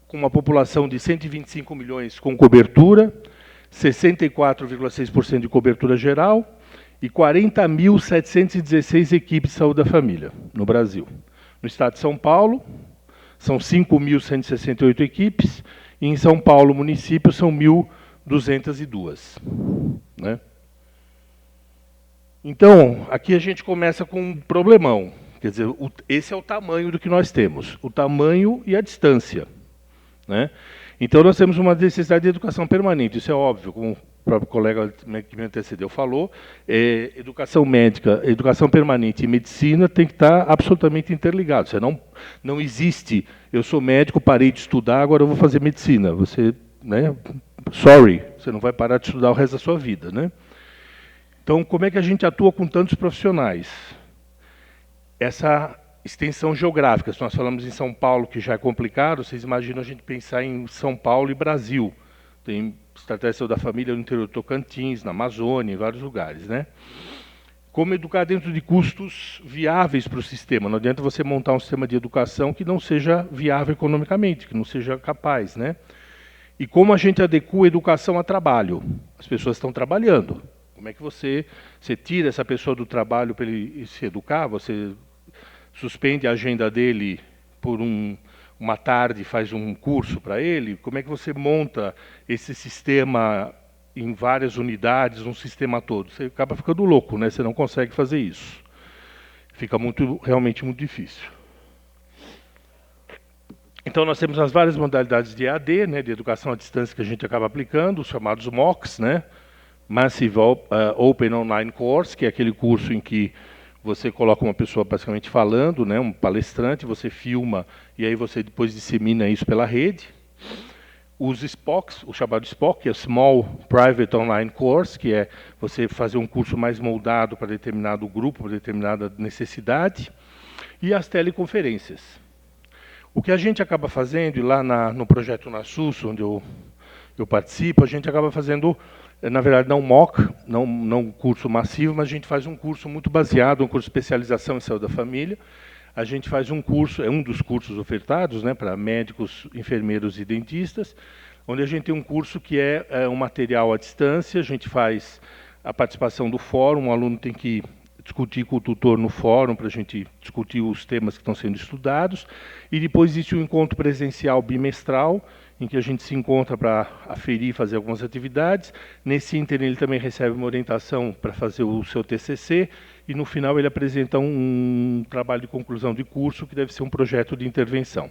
[SPEAKER 3] com uma população de 125 milhões com cobertura, 64,6% de cobertura geral e 40.716 equipes de saúde da família no Brasil. No estado de São Paulo, são 5.168 equipes, e em São Paulo, município, são 1.202. Né? Então, aqui a gente começa com um problemão. Quer dizer, esse é o tamanho do que nós temos, o tamanho e a distância. Né? Então, nós temos uma necessidade de educação permanente, isso é óbvio, como o próprio colega que me antecedeu falou, educação médica, educação permanente e medicina tem que estar absolutamente interligados. Você não existe, eu sou médico, parei de estudar, agora eu vou fazer medicina. Você, né, sorry, você não vai parar de estudar o resto da sua vida. Né? Então, como é que a gente atua com tantos profissionais? Essa extensão geográfica, se nós falamos em São Paulo, que já é complicado, vocês imaginam a gente pensar em São Paulo e Brasil. Tem estratégia da família no interior do Tocantins, na Amazônia, em vários lugares. Né? Como educar dentro de custos viáveis para o sistema? Não adianta você montar um sistema de educação que não seja viável economicamente, que não seja capaz. Né? E como a gente adequa a educação a trabalho? As pessoas estão trabalhando. Como é que você tira essa pessoa do trabalho para ele se educar? Você suspende a agenda dele por uma tarde, faz um curso para ele? Como é que você monta esse sistema em várias unidades, um sistema todo? Você acaba ficando louco, né? Você não consegue fazer isso. Fica realmente muito difícil. Então, nós temos as várias modalidades de EAD, né, de educação à distância, que a gente acaba aplicando, os chamados MOOCs, né? Massive Open Online Course, que é aquele curso em que você coloca uma pessoa basicamente falando, né, um palestrante, você filma e aí você depois dissemina isso pela rede. Os SPOCs, o chamado SPOC, que é Small Private Online Course, que é você fazer um curso mais moldado para determinado grupo, para determinada necessidade. E as teleconferências. O que a gente acaba fazendo, e lá no projeto NASUS, onde eu participo, a gente acaba fazendo, na verdade, não MOOC, não um curso massivo, mas a gente faz um curso muito baseado, um curso de especialização em saúde da família. A gente faz um curso, é um dos cursos ofertados, né, para médicos, enfermeiros e dentistas, onde a gente tem um curso que é um material à distância, a gente faz a participação do fórum, o aluno tem que discutir com o tutor no fórum para a gente discutir os temas que estão sendo estudados, e depois existe um encontro presencial bimestral, em que a gente se encontra para aferir e fazer algumas atividades. Nesse ínterim ele também recebe uma orientação para fazer o seu TCC, e no final ele apresenta um trabalho de conclusão de curso, que deve ser um projeto de intervenção.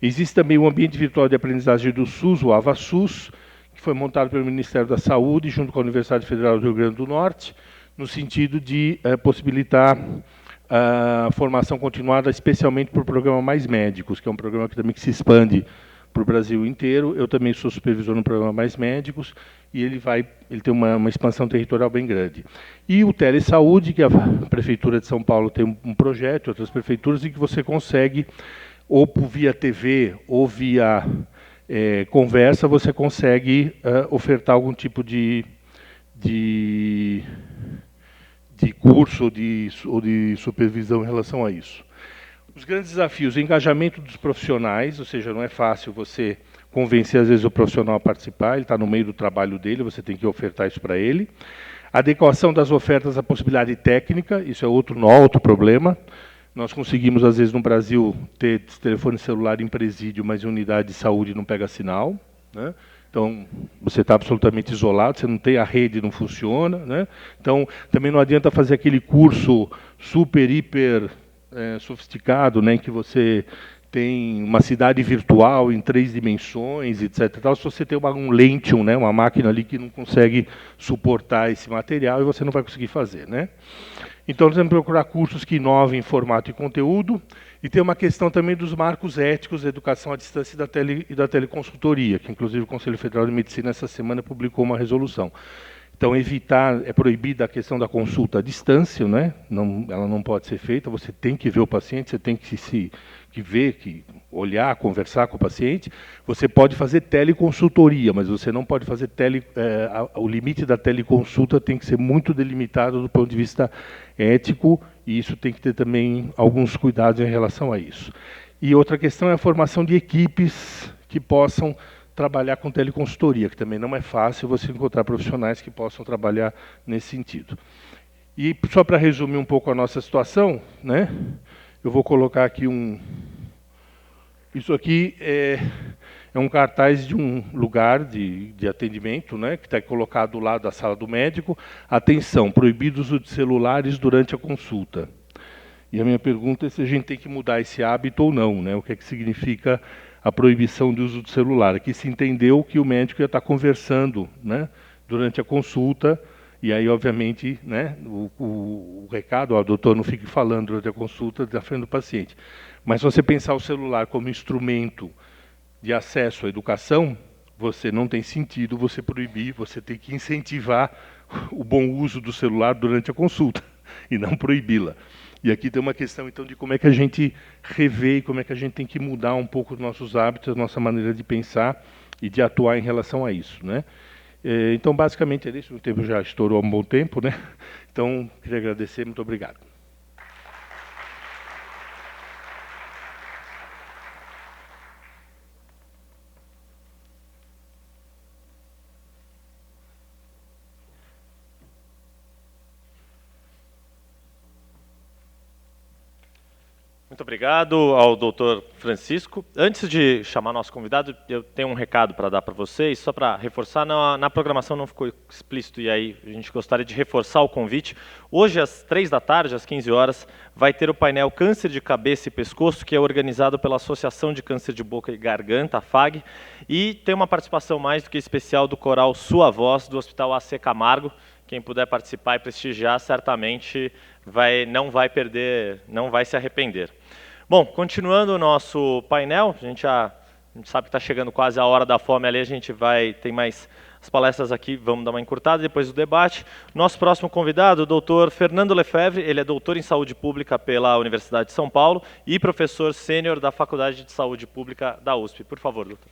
[SPEAKER 3] Existe também o Ambiente Virtual de Aprendizagem do SUS, o AvaSUS, que foi montado pelo Ministério da Saúde, junto com a Universidade Federal do Rio Grande do Norte, no sentido de possibilitar a formação continuada, especialmente para o programa Mais Médicos, que é um programa que também se expande para o Brasil inteiro. Eu também sou supervisor no programa Mais Médicos, e ele tem uma expansão territorial bem grande. E o Telesaúde, que a Prefeitura de São Paulo tem um projeto, outras prefeituras, em que você consegue, ou via TV, ou via conversa, você consegue ofertar algum tipo de curso ou de supervisão em relação a isso. Os grandes desafios, o engajamento dos profissionais, ou seja, não é fácil você convencer, às vezes, o profissional a participar, ele está no meio do trabalho dele, você tem que ofertar isso para ele. A adequação das ofertas à possibilidade técnica, isso é outro problema. Nós conseguimos, às vezes, no Brasil, ter telefone celular em presídio, mas em unidade de saúde não pega sinal, né? Então, você está absolutamente isolado, você não tem a rede, não funciona. Né? Então, também não adianta fazer aquele curso super, hiper sofisticado, né, em que você tem uma cidade virtual em 3 dimensões, etc. Se você tem um Lentium, né, uma máquina ali que não consegue suportar esse material, e você não vai conseguir fazer. Né? Então, nós temos que procurar cursos que inovem em formato e conteúdo, e tem uma questão também dos marcos éticos da educação à distância e da teleconsultoria, que inclusive o Conselho Federal de Medicina essa semana publicou uma resolução. Então, é proibida a questão da consulta à distância, né? Ela não pode ser feita, você tem que ver o paciente, você tem que ver, olhar, conversar com o paciente. Você pode fazer teleconsultoria, mas você não pode fazer o limite da teleconsulta tem que ser muito delimitado do ponto de vista ético, e isso tem que ter também alguns cuidados em relação a isso. E outra questão é a formação de equipes que possam trabalhar com teleconsultoria, que também não é fácil você encontrar profissionais que possam trabalhar nesse sentido. E só para resumir um pouco a nossa situação, né, eu vou colocar aqui Isso aqui é um cartaz de um lugar de atendimento, né, que está colocado do lado da sala do médico. Atenção, proibido o uso de celulares durante a consulta. E a minha pergunta é se a gente tem que mudar esse hábito ou não, né? O que é que significa a proibição de uso do celular? Aqui se entendeu que o médico ia estar conversando, né, durante a consulta, e aí, obviamente, né, o recado, ó, doutor, não fique falando durante a consulta da frente do paciente. Mas se você pensar o celular como instrumento de acesso à educação, você não tem sentido você proibir, você tem que incentivar o bom uso do celular durante a consulta, e não proibi-la. E aqui tem uma questão, então, de como é que a gente revê e como é que a gente tem que mudar um pouco os nossos hábitos, a nossa maneira de pensar e de atuar em relação a isso, né? Então, basicamente, é isso. O tempo já estourou há um bom tempo, né? Então, queria agradecer. Muito obrigado.
[SPEAKER 1] Muito obrigado ao doutor Francisco. Antes de chamar nosso convidado, eu tenho um recado para dar para vocês, só para reforçar, na programação não ficou explícito, e aí a gente gostaria de reforçar o convite. Hoje, às 3 da tarde, às 15 horas, vai ter o painel Câncer de Cabeça e Pescoço, que é organizado pela Associação de Câncer de Boca e Garganta, a FAG, e tem uma participação mais do que especial do coral Sua Voz, do Hospital AC Camargo. Quem puder participar e prestigiar, certamente não vai perder, não vai se arrepender. Bom, continuando o nosso painel, a gente sabe que está chegando quase a hora da fome ali, tem mais as palestras aqui, vamos dar uma encurtada depois do debate. Nosso próximo convidado, o doutor Fernando Lefebvre, ele é doutor em saúde pública pela Universidade de São Paulo e professor sênior da Faculdade de Saúde Pública da USP. Por favor, doutor.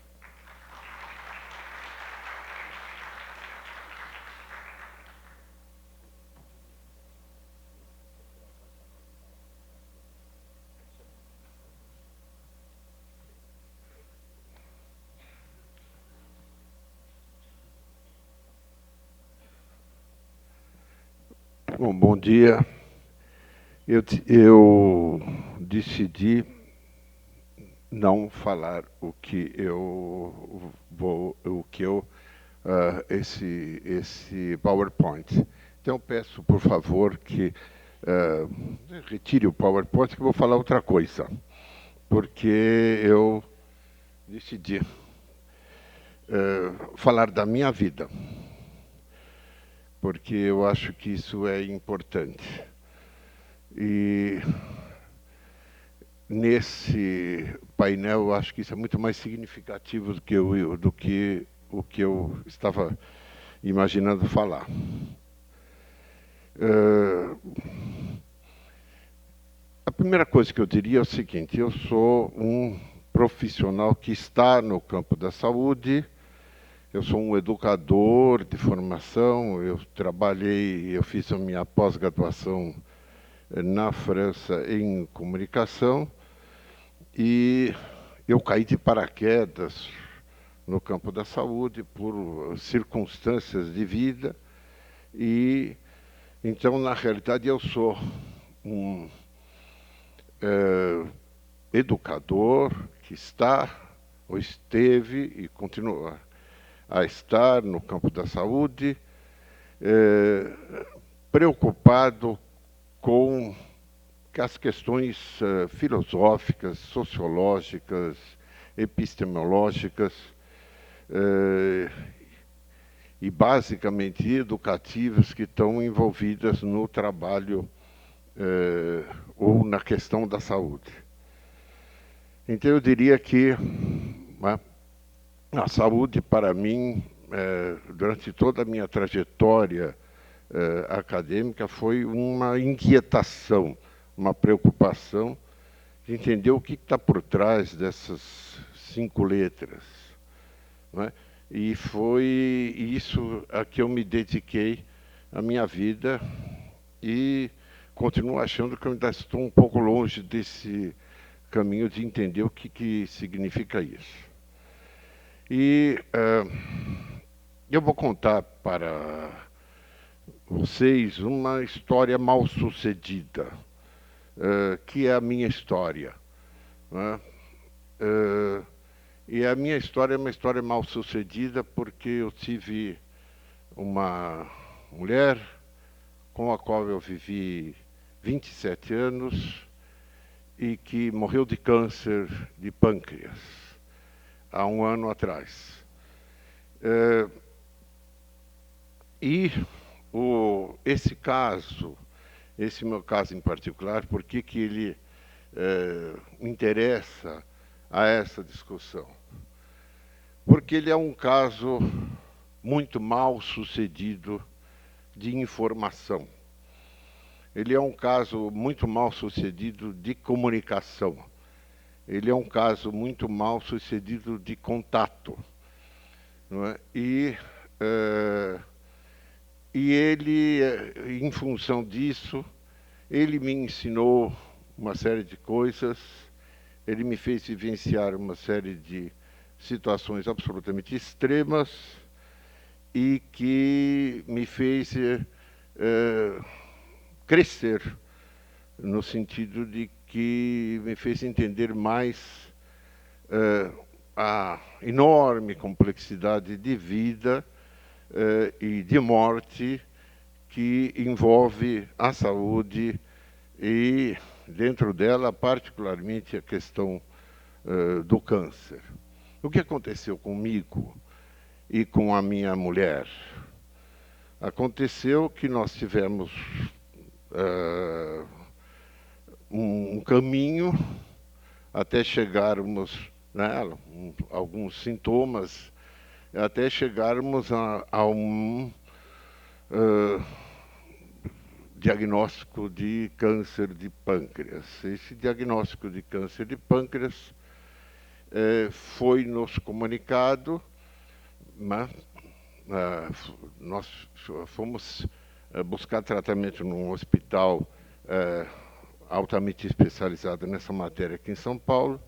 [SPEAKER 4] Bom dia. Eu decidi não falar esse PowerPoint. Então peço, por favor, que retire o PowerPoint, que eu vou falar outra coisa, porque eu decidi falar da minha vida, porque eu acho que isso é importante. E nesse painel, eu acho que isso é muito mais significativo do que o que eu estava imaginando falar. A primeira coisa que eu diria é o seguinte: eu sou um profissional que está no campo da saúde. Eu sou um educador de formação, eu fiz a minha pós-graduação na França em comunicação e eu caí de paraquedas no campo da saúde por circunstâncias de vida e então, na realidade, eu sou um educador que está ou esteve e continua a estar no campo da saúde, preocupado com as questões filosóficas, sociológicas, epistemológicas e basicamente educativas que estão envolvidas no trabalho ou na questão da saúde. Então eu diria que a saúde, para mim, durante toda a minha trajetória acadêmica, foi uma inquietação, uma preocupação de entender o que está por trás dessas 5 letras. Não é? E foi isso a que eu me dediquei a minha vida e continuo achando que eu ainda estou um pouco longe desse caminho de entender o que significa isso. E eu vou contar para vocês uma história mal sucedida, que é a minha história. Né? E a minha história é uma história mal sucedida, porque eu tive uma mulher com a qual eu vivi 27 anos e que morreu de câncer de pâncreas há um ano atrás. Esse caso, esse meu caso em particular, por que ele interessa a essa discussão? Porque ele é um caso muito mal sucedido de informação. Ele é um caso muito mal sucedido de comunicação. Ele é um caso muito mal sucedido de contato. Não é? E ele, em função disso, ele me ensinou uma série de coisas, ele me fez vivenciar uma série de situações absolutamente extremas e que me fez crescer, no sentido de que me fez entender mais a enorme complexidade de vida e de morte que envolve a saúde e, dentro dela, particularmente a questão do câncer. O que aconteceu comigo e com a minha mulher? Aconteceu que nós tivemos um caminho até chegarmos, né, alguns sintomas, até chegarmos a um diagnóstico de câncer de pâncreas. Esse diagnóstico de câncer de pâncreas foi nos comunicado, mas nós fomos buscar tratamento num hospital altamente especializado nessa matéria aqui em São Paulo.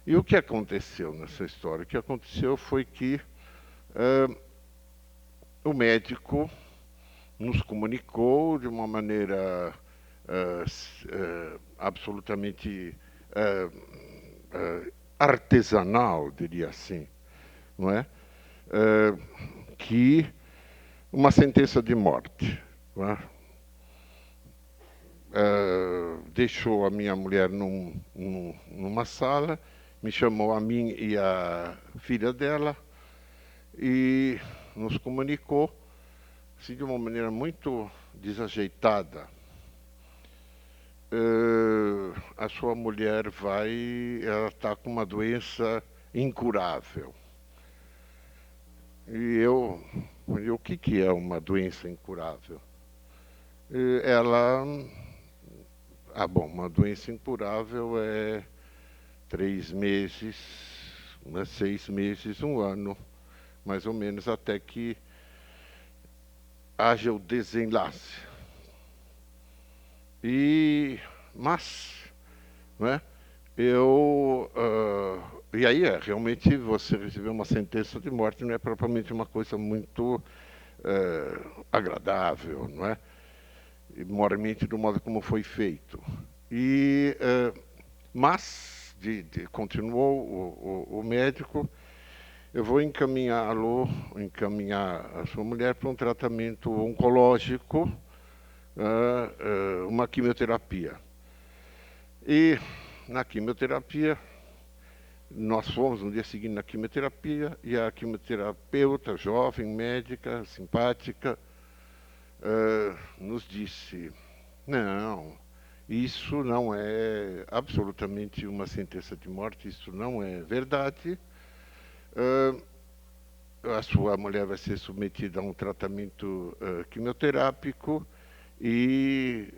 [SPEAKER 4] E o que aconteceu nessa história? O que aconteceu foi que o médico nos comunicou de uma maneira absolutamente artesanal, diria assim, não é? Que uma sentença de morte, não é? Deixou a minha mulher numa sala, me chamou a mim e a filha dela e nos comunicou assim, de uma maneira muito desajeitada. A sua mulher ela está com uma doença incurável. E o que é uma doença incurável? Uma doença incurável é 3 meses, 6 meses, 1 ano, mais ou menos, até que haja o desenlace. Mas, não é? E aí, realmente, você receber uma sentença de morte não é propriamente uma coisa muito agradável, não é? E, moralmente, do modo como foi feito. Mas, continuou o médico, eu vou encaminhar a sua mulher para um tratamento oncológico, uma quimioterapia. E na quimioterapia, nós fomos no dia seguinte na quimioterapia, e a quimioterapeuta, jovem, médica, simpática, nos disse: não, isso não é absolutamente uma sentença de morte, isso não é verdade. A sua mulher vai ser submetida a um tratamento quimioterápico e,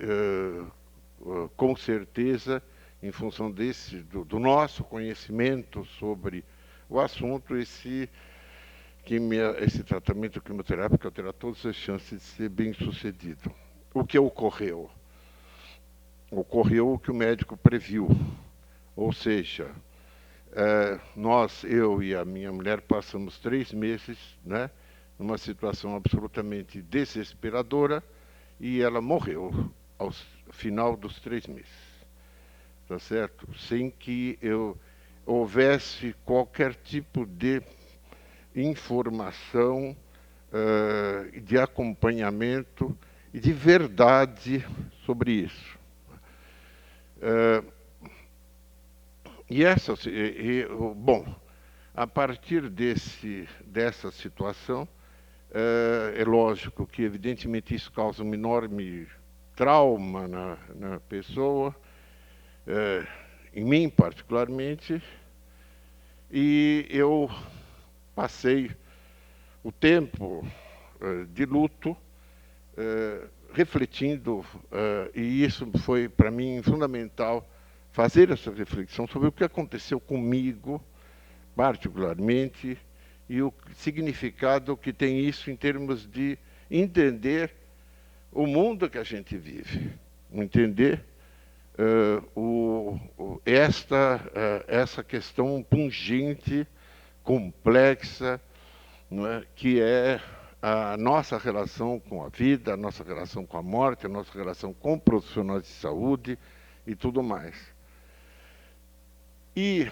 [SPEAKER 4] com certeza, em função do nosso conhecimento sobre o assunto, esse tratamento quimioterápico terá todas as chances de ser bem sucedido. O que ocorreu? Ocorreu o que o médico previu, ou seja, eu e a minha mulher passamos 3 meses, né, numa situação absolutamente desesperadora, e ela morreu ao final dos 3 meses, tá certo? Sem que houvesse qualquer tipo de informação, de acompanhamento e de verdade sobre isso. Bom, a partir dessa situação, é lógico que, evidentemente, isso causa um enorme trauma na pessoa, em mim particularmente, e eu passei o tempo de luto refletindo, e isso foi para mim fundamental, fazer essa reflexão sobre o que aconteceu comigo, particularmente, e o significado que tem isso em termos de entender o mundo que a gente vive, entender essa questão pungente, complexa, não é? Que é a nossa relação com a vida, a nossa relação com a morte, a nossa relação com profissionais de saúde e tudo mais. E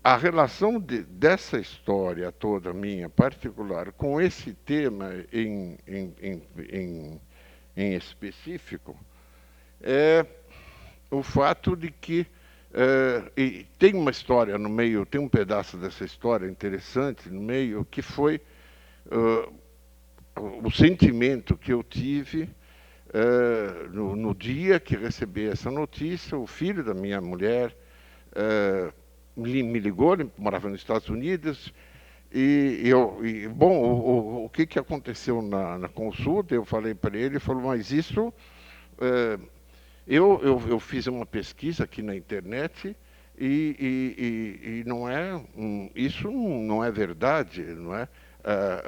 [SPEAKER 4] a relação dessa história toda minha, particular, com esse tema em específico, é o fato de que e tem uma história no meio, tem um pedaço dessa história interessante no meio, que foi o sentimento que eu tive no dia que recebi essa notícia. O filho da minha mulher me ligou, ele morava nos Estados Unidos, bom, o que aconteceu na consulta? Eu falei para ele, ele falou, mas isso... Eu fiz uma pesquisa aqui na internet e não é, isso não é verdade, não é?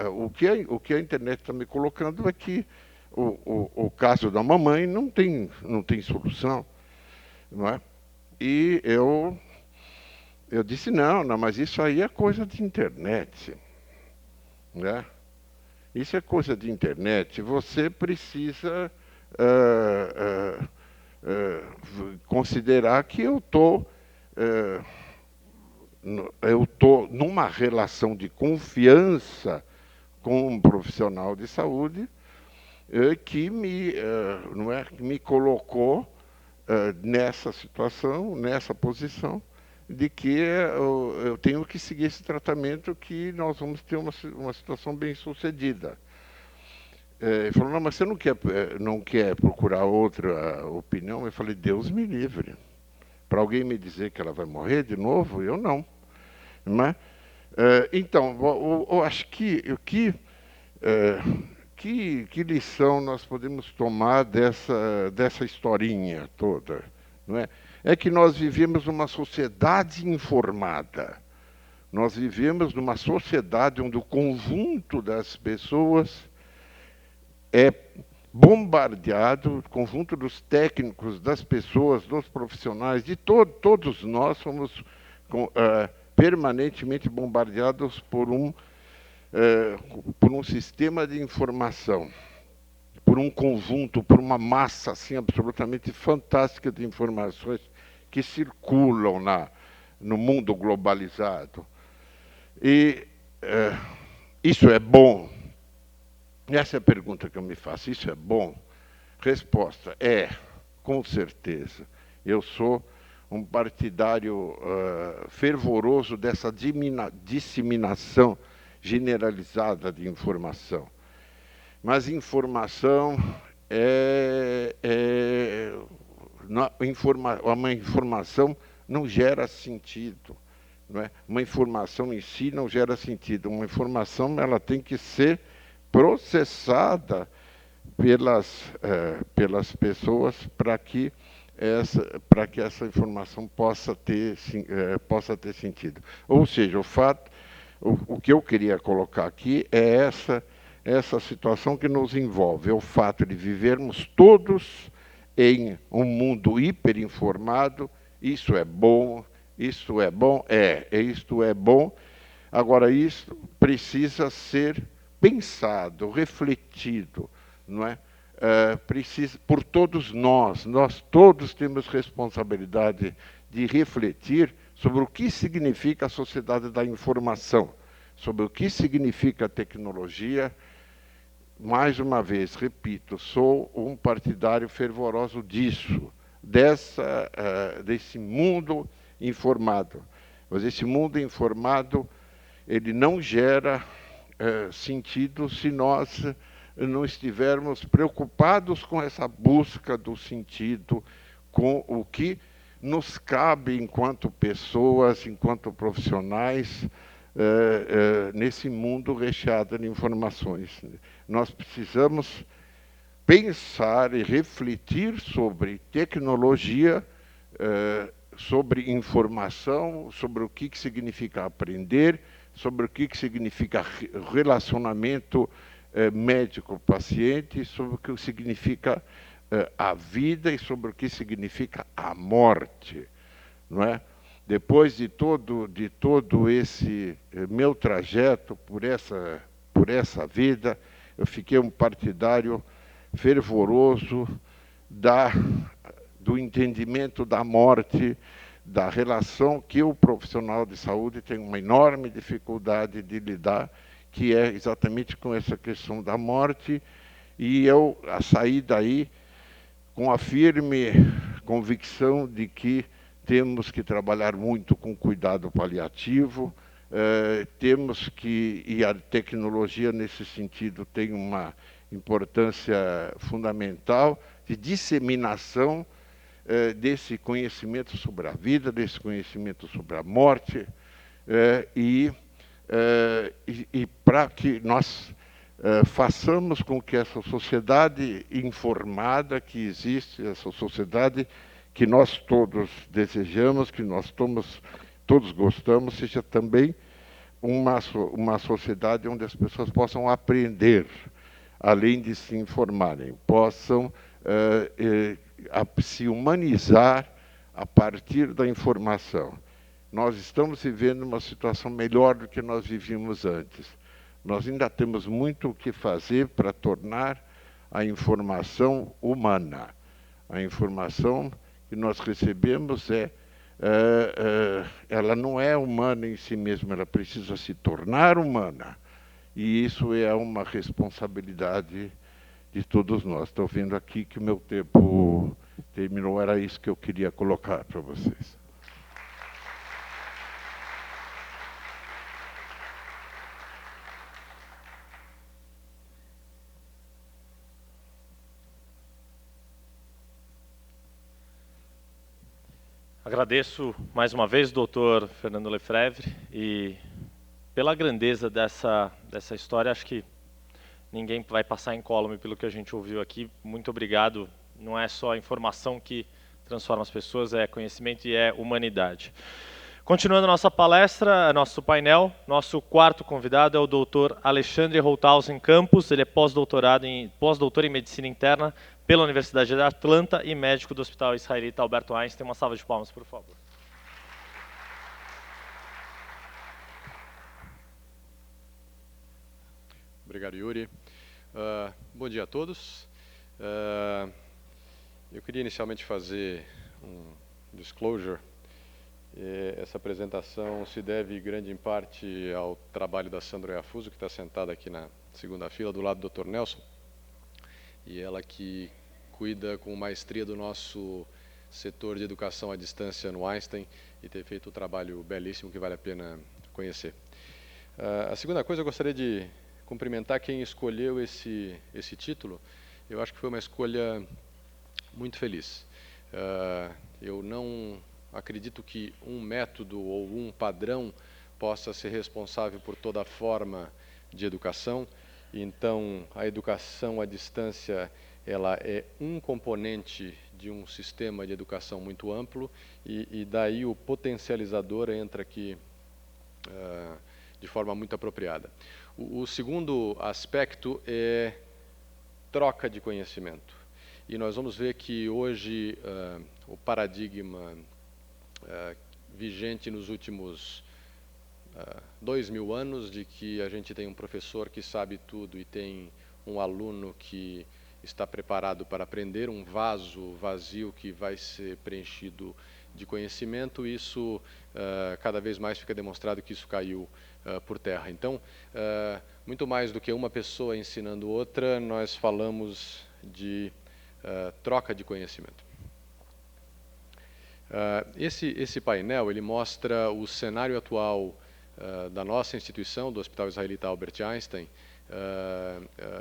[SPEAKER 4] O que a internet está me colocando é que o caso da mamãe não tem solução, não é? E eu disse, não, mas isso aí é coisa de internet, né? Isso é coisa de internet, você precisa... considerar que eu estou numa relação de confiança com um profissional de saúde que me colocou nessa situação, nessa posição, de que eu tenho que seguir esse tratamento, que nós vamos ter uma situação bem sucedida. Ele falou, não, mas você não quer procurar outra opinião? Eu falei, Deus me livre. Para alguém me dizer que ela vai morrer de novo, eu não. Mas, então, eu acho que lição nós podemos tomar dessa historinha toda? Não é? É que nós vivemos numa sociedade informada. Nós vivemos numa sociedade onde o conjunto das pessoas é bombardeado, o conjunto dos técnicos, das pessoas, dos profissionais, de todos nós somos permanentemente bombardeados por um sistema de informação, por um conjunto, por uma massa assim, absolutamente fantástica de informações que circulam no mundo globalizado. E isso é bom? Essa é a pergunta que eu me faço. Isso é bom? Resposta é, com certeza. Eu sou um partidário fervoroso dessa disseminação generalizada de informação. Mas informação uma informação não gera sentido. Não é? Uma informação em si não gera sentido. Uma informação ela tem que ser processada pelas pessoas para que essa informação possa ter sentido. Ou seja, o que eu queria colocar aqui é essa situação que nos envolve, é o fato de vivermos todos em um mundo hiperinformado. Isso é bom, isto é bom, isto é bom. Agora, isso precisa ser pensado, refletido, não é? Precisa, por todos nós todos temos responsabilidade de refletir sobre o que significa a sociedade da informação, sobre o que significa a tecnologia. Mais uma vez, repito, sou um partidário fervoroso disso, desse mundo informado. Mas esse mundo informado, ele não gera sentido se nós não estivermos preocupados com essa busca do sentido, com o que nos cabe enquanto pessoas, enquanto profissionais, nesse mundo recheado de informações. Nós precisamos pensar e refletir sobre tecnologia, sobre informação, sobre o que significa aprender, sobre o que significa relacionamento médico-paciente, sobre o que significa a vida e sobre o que significa a morte, não é? Depois de todo esse meu trajeto por essa vida, eu fiquei um partidário fervoroso do entendimento da morte, da relação que o profissional de saúde tem uma enorme dificuldade de lidar, que é exatamente com essa questão da morte, e eu saí daí com a firme convicção de que temos que trabalhar muito com cuidado paliativo, temos que, e a tecnologia nesse sentido tem uma importância fundamental de disseminação desse conhecimento sobre a vida, desse conhecimento sobre a morte, e para que nós façamos com que essa sociedade informada que existe, essa sociedade que nós todos desejamos, que nós todos gostamos, seja também uma sociedade onde as pessoas possam aprender, além de se informarem, possam se humanizar a partir da informação. Nós estamos vivendo uma situação melhor do que nós vivíamos antes. Nós ainda temos muito o que fazer para tornar a informação humana. A informação que nós recebemos ela não é humana em si mesma, ela precisa se tornar humana. E isso é uma responsabilidade de todos nós. Estou vendo aqui que o meu tempo terminou, era isso que eu queria colocar para vocês.
[SPEAKER 1] Agradeço mais uma vez, doutor Fernando Lefebvre, e pela grandeza dessa história, acho que ninguém vai passar incólume pelo que a gente ouviu aqui. Muito obrigado. Não é só a informação que transforma as pessoas, é conhecimento e é humanidade. Continuando nossa palestra, nosso painel, nosso quarto convidado é o doutor Alexandre Holthausen Campos. Ele é pós-doutor em Medicina Interna pela Universidade de Atlanta e médico do Hospital Israelita Alberto Einstein. Uma salva de palmas, por favor.
[SPEAKER 5] Obrigado, Yuri. Bom dia a todos. Eu queria inicialmente fazer um disclosure. Essa apresentação se deve, grande em parte, ao trabalho da Sandra Iafuso, que está sentada aqui na segunda fila, do lado do Dr. Nelson, e ela que cuida com maestria do nosso setor de educação à distância no Einstein, e tem feito um trabalho belíssimo que vale a pena conhecer. A segunda coisa, eu gostaria de cumprimentar quem escolheu esse título. Eu acho que foi uma escolha muito feliz. Eu não acredito que um método ou um padrão possa ser responsável por toda a forma de educação. Então, a educação à distância, ela é um componente de um sistema de educação muito amplo, e daí o potencializador entra aqui de forma muito apropriada. O segundo aspecto é troca de conhecimento. E nós vamos ver que hoje o paradigma vigente nos últimos 2000 anos, de que a gente tem um professor que sabe tudo e tem um aluno que está preparado para aprender, um vaso vazio que vai ser preenchido de conhecimento, isso cada vez mais fica demonstrado que isso caiu por terra. Então, muito mais do que uma pessoa ensinando outra, nós falamos de troca de conhecimento. Esse painel ele mostra o cenário atual da nossa instituição, do Hospital Israelita Albert Einstein,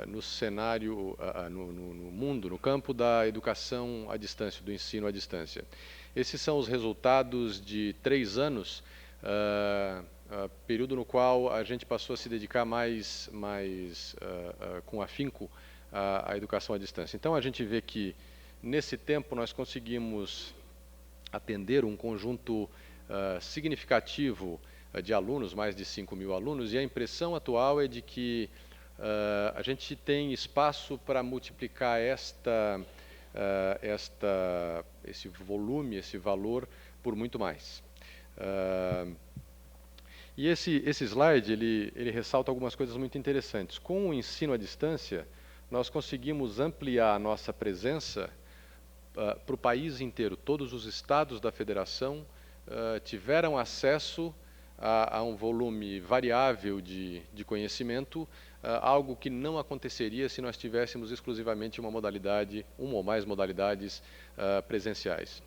[SPEAKER 5] no cenário, no mundo, no campo da educação à distância, do ensino à distância. Esses são os resultados de 3 anos, período no qual a gente passou a se dedicar mais com afinco à educação à distância. Então, a gente vê que, nesse tempo, nós conseguimos atender um conjunto significativo de alunos, mais de 5.000 alunos, e a impressão atual é de que a gente tem espaço para multiplicar esse volume, esse valor, por muito mais. E esse slide, ele ressalta algumas coisas muito interessantes. Com o ensino à distância, nós conseguimos ampliar a nossa presença para o país inteiro. Todos os estados da federação tiveram acesso a um volume variável de conhecimento, algo que não aconteceria se nós tivéssemos exclusivamente uma ou mais modalidades presenciais.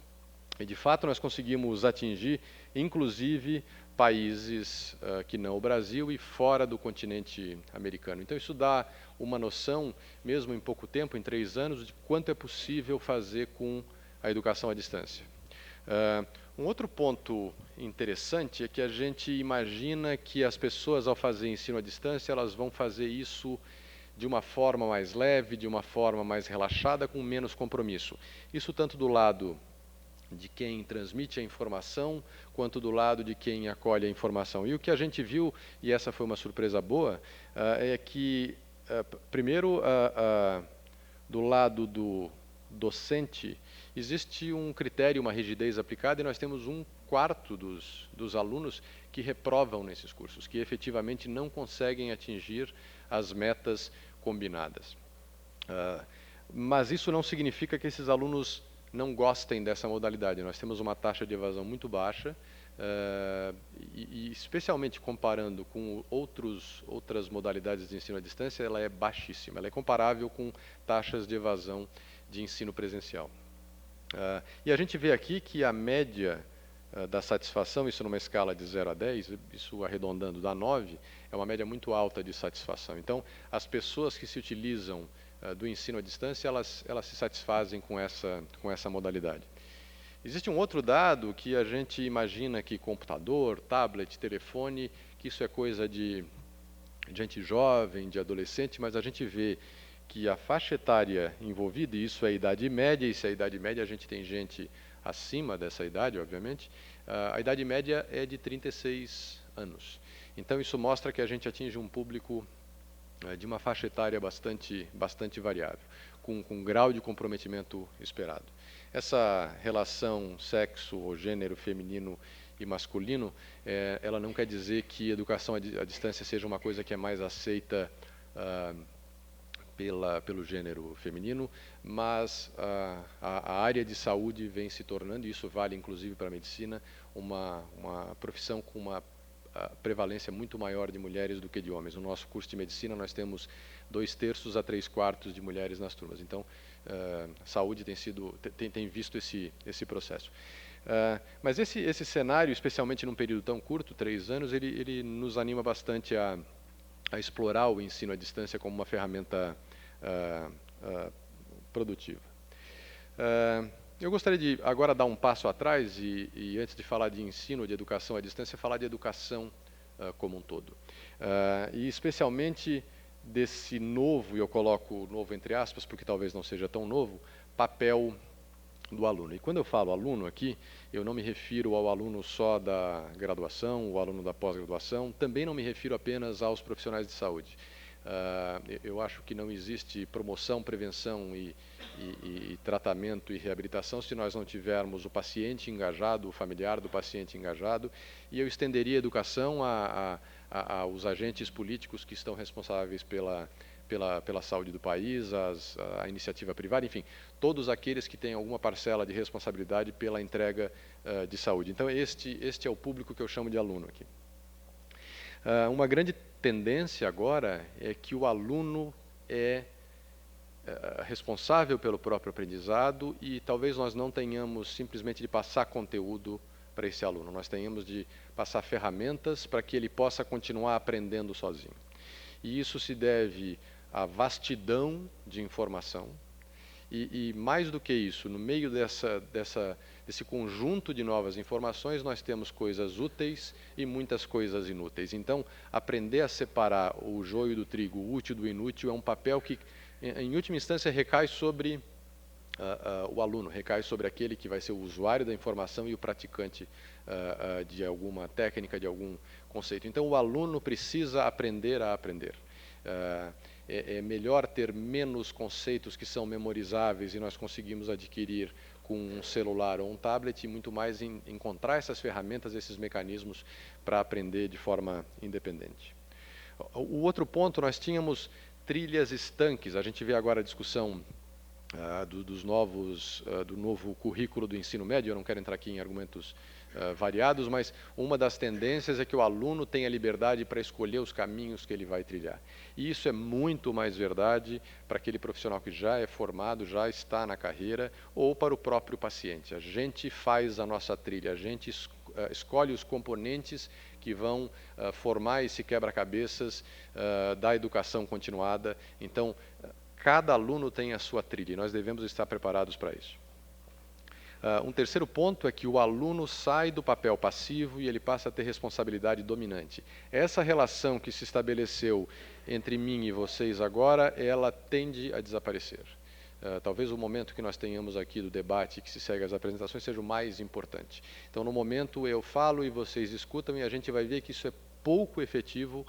[SPEAKER 5] E, de fato, nós conseguimos atingir, inclusive, países que não o Brasil e fora do continente americano. Então, isso dá uma noção, mesmo em pouco tempo, em 3 anos, de quanto é possível fazer com a educação à distância. Um outro ponto interessante é que a gente imagina que as pessoas, ao fazer ensino à distância, elas vão fazer isso de uma forma mais leve, de uma forma mais relaxada, com menos compromisso. Isso tanto do lado de quem transmite a informação, quanto do lado de quem acolhe a informação. E o que a gente viu, e essa foi uma surpresa boa, é que, primeiro, do lado do docente, existe um critério, uma rigidez aplicada, e nós temos 1/4 dos alunos que reprovam nesses cursos, que efetivamente não conseguem atingir as metas combinadas. Mas isso não significa que esses alunos não gostem dessa modalidade. Nós temos uma taxa de evasão muito baixa, e especialmente comparando com outras modalidades de ensino à distância, ela é baixíssima. Ela é comparável com taxas de evasão de ensino presencial. E a gente vê aqui que a média da satisfação, isso numa escala de 0 a 10, isso arredondando dá 9, é uma média muito alta de satisfação. Então, as pessoas que se utilizam do ensino à distância, elas se satisfazem com essa modalidade. Existe um outro dado que a gente imagina que computador, tablet, telefone, que isso é coisa de gente jovem, de adolescente, mas a gente vê que a faixa etária envolvida, e isso é a idade média, e se é a idade média, a gente tem gente acima dessa idade, obviamente, a idade média é de 36 anos. Então, isso mostra que a gente atinge um público de uma faixa etária bastante variável, com um grau de comprometimento esperado. Essa relação sexo ou gênero feminino e masculino, ela não quer dizer que educação à distância seja uma coisa que é mais aceita pelo gênero feminino, mas a área de saúde vem se tornando, e isso vale inclusive para a medicina, uma profissão com uma prevalência muito maior de mulheres do que de homens. No nosso curso de medicina nós temos 2/3 a 3/4 de mulheres nas turmas. Então, a saúde tem visto esse processo. Mas esse cenário, especialmente num período tão curto, 3 anos, ele nos anima bastante a explorar o ensino à distância como uma ferramenta produtiva. Eu gostaria de agora dar um passo atrás e antes de falar de ensino, de educação à distância, falar de educação como um todo. E especialmente desse novo, e eu coloco novo entre aspas, porque talvez não seja tão novo, papel do aluno. E quando eu falo aluno aqui, eu não me refiro ao aluno só da graduação, o aluno da pós-graduação, também não me refiro apenas aos profissionais de saúde. Eu acho que não existe promoção, prevenção e tratamento e reabilitação se nós não tivermos o paciente engajado, o familiar do paciente engajado, e eu estenderia a educação aos agentes políticos que estão responsáveis pela saúde do país, a iniciativa privada, enfim, todos aqueles que têm alguma parcela de responsabilidade pela entrega de saúde. Então, este é o público que eu chamo de aluno aqui. Uma grande tendência agora é que o aluno é responsável pelo próprio aprendizado e talvez nós não tenhamos simplesmente de passar conteúdo para esse aluno, nós tenhamos de passar ferramentas para que ele possa continuar aprendendo sozinho. E isso se deve à vastidão de informação e mais do que isso, no meio desse conjunto de novas informações, nós temos coisas úteis e muitas coisas inúteis. Então, aprender a separar o joio do trigo, o útil do inútil, é um papel que, em última instância, recai sobre o aluno, recai sobre aquele que vai ser o usuário da informação e o praticante de alguma técnica, de algum conceito. Então, o aluno precisa aprender a aprender. É melhor ter menos conceitos que são memorizáveis e nós conseguimos adquirir com um celular ou um tablet e muito mais em encontrar essas ferramentas, esses mecanismos para aprender de forma independente. O outro ponto, nós tínhamos trilhas estanques. A gente vê agora a discussão do novo currículo do ensino médio. Eu não quero entrar aqui em argumentos variados, mas uma das tendências é que o aluno tenha liberdade para escolher os caminhos que ele vai trilhar. E isso é muito mais verdade para aquele profissional que já é formado, já está na carreira, ou para o próprio paciente. A gente faz a nossa trilha, a gente escolhe os componentes que vão formar esse quebra-cabeças da educação continuada. Então, cada aluno tem a sua trilha e nós devemos estar preparados para isso. Um terceiro ponto é que o aluno sai do papel passivo e ele passa a ter responsabilidade dominante. Essa relação que se estabeleceu entre mim e vocês agora, ela tende a desaparecer. Talvez o momento que nós tenhamos aqui do debate que se segue às apresentações seja o mais importante. Então, no momento eu falo e vocês escutam e a gente vai ver que isso é pouco efetivo,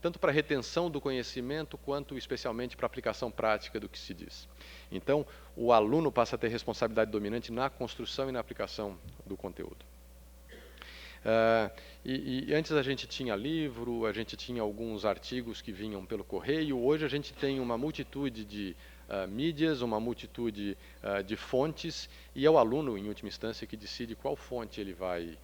[SPEAKER 5] tanto para a retenção do conhecimento, quanto especialmente para a aplicação prática do que se diz. Então, o aluno passa a ter responsabilidade dominante na construção e na aplicação do conteúdo. E antes a gente tinha livro, a gente tinha alguns artigos que vinham pelo correio, hoje a gente tem uma multitude de mídias, uma multitude de fontes, e é o aluno, em última instância, que decide qual fonte ele vai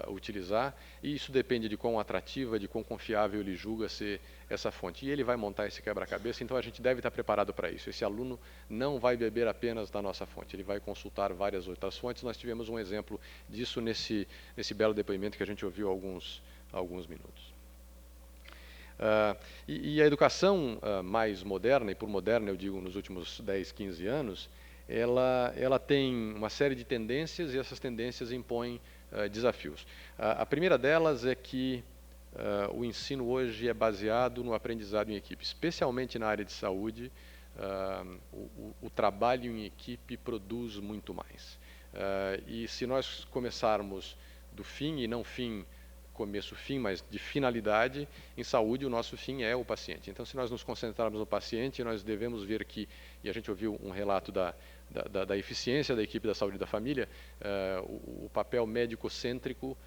[SPEAKER 5] utilizar, e isso depende de quão atrativa, de quão confiável ele julga ser essa fonte. E ele vai montar esse quebra-cabeça, então a gente deve estar preparado para isso. Esse aluno não vai beber apenas da nossa fonte, ele vai consultar várias outras fontes. Nós tivemos um exemplo disso nesse belo depoimento que a gente ouviu há alguns minutos. E a educação mais moderna, e por moderna eu digo nos últimos 10, 15 anos, ela tem uma série de tendências e essas tendências impõem desafios. A primeira delas é que o ensino hoje é baseado no aprendizado em equipe, especialmente na área de saúde. O trabalho em equipe produz muito mais. E se nós começarmos do fim, e não começo-fim, mas de finalidade, em saúde o nosso fim é o paciente. Então, se nós nos concentrarmos no paciente, nós devemos ver que, e a gente ouviu um relato da eficiência da equipe da saúde e da família, o papel médico-cêntrico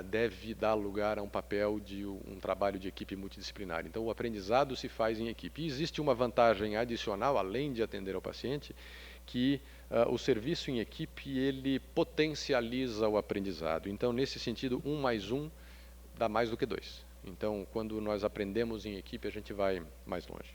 [SPEAKER 5] deve dar lugar a um papel de um trabalho de equipe multidisciplinar. Então, o aprendizado se faz em equipe. E existe uma vantagem adicional, além de atender ao paciente, que o serviço em equipe ele potencializa o aprendizado. Então, nesse sentido, 1 mais 1 dá mais do que 2. Então, quando nós aprendemos em equipe, a gente vai mais longe.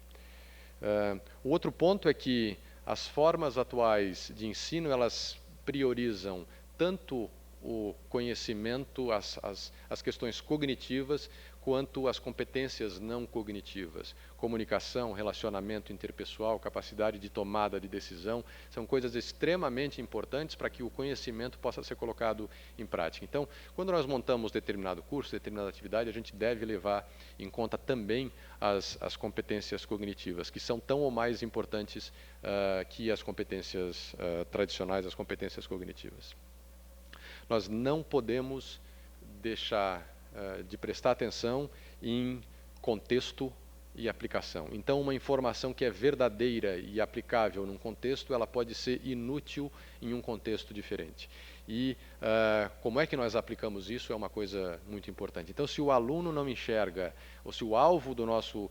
[SPEAKER 5] O outro ponto é que as formas atuais de ensino, elas priorizam tanto o conhecimento, as questões cognitivas, quanto as competências não cognitivas. Comunicação, relacionamento interpessoal, capacidade de tomada de decisão, são coisas extremamente importantes para que o conhecimento possa ser colocado em prática. Então, quando nós montamos determinado curso, determinada atividade, a gente deve levar em conta também as competências cognitivas, que são tão ou mais importantes que as competências tradicionais, as competências cognitivas. Nós não podemos deixar de prestar atenção em contexto e aplicação. Então, uma informação que é verdadeira e aplicável num contexto, ela pode ser inútil em um contexto diferente. E como é que nós aplicamos isso é uma coisa muito importante. Então, se o aluno não enxerga, ou se o alvo do nosso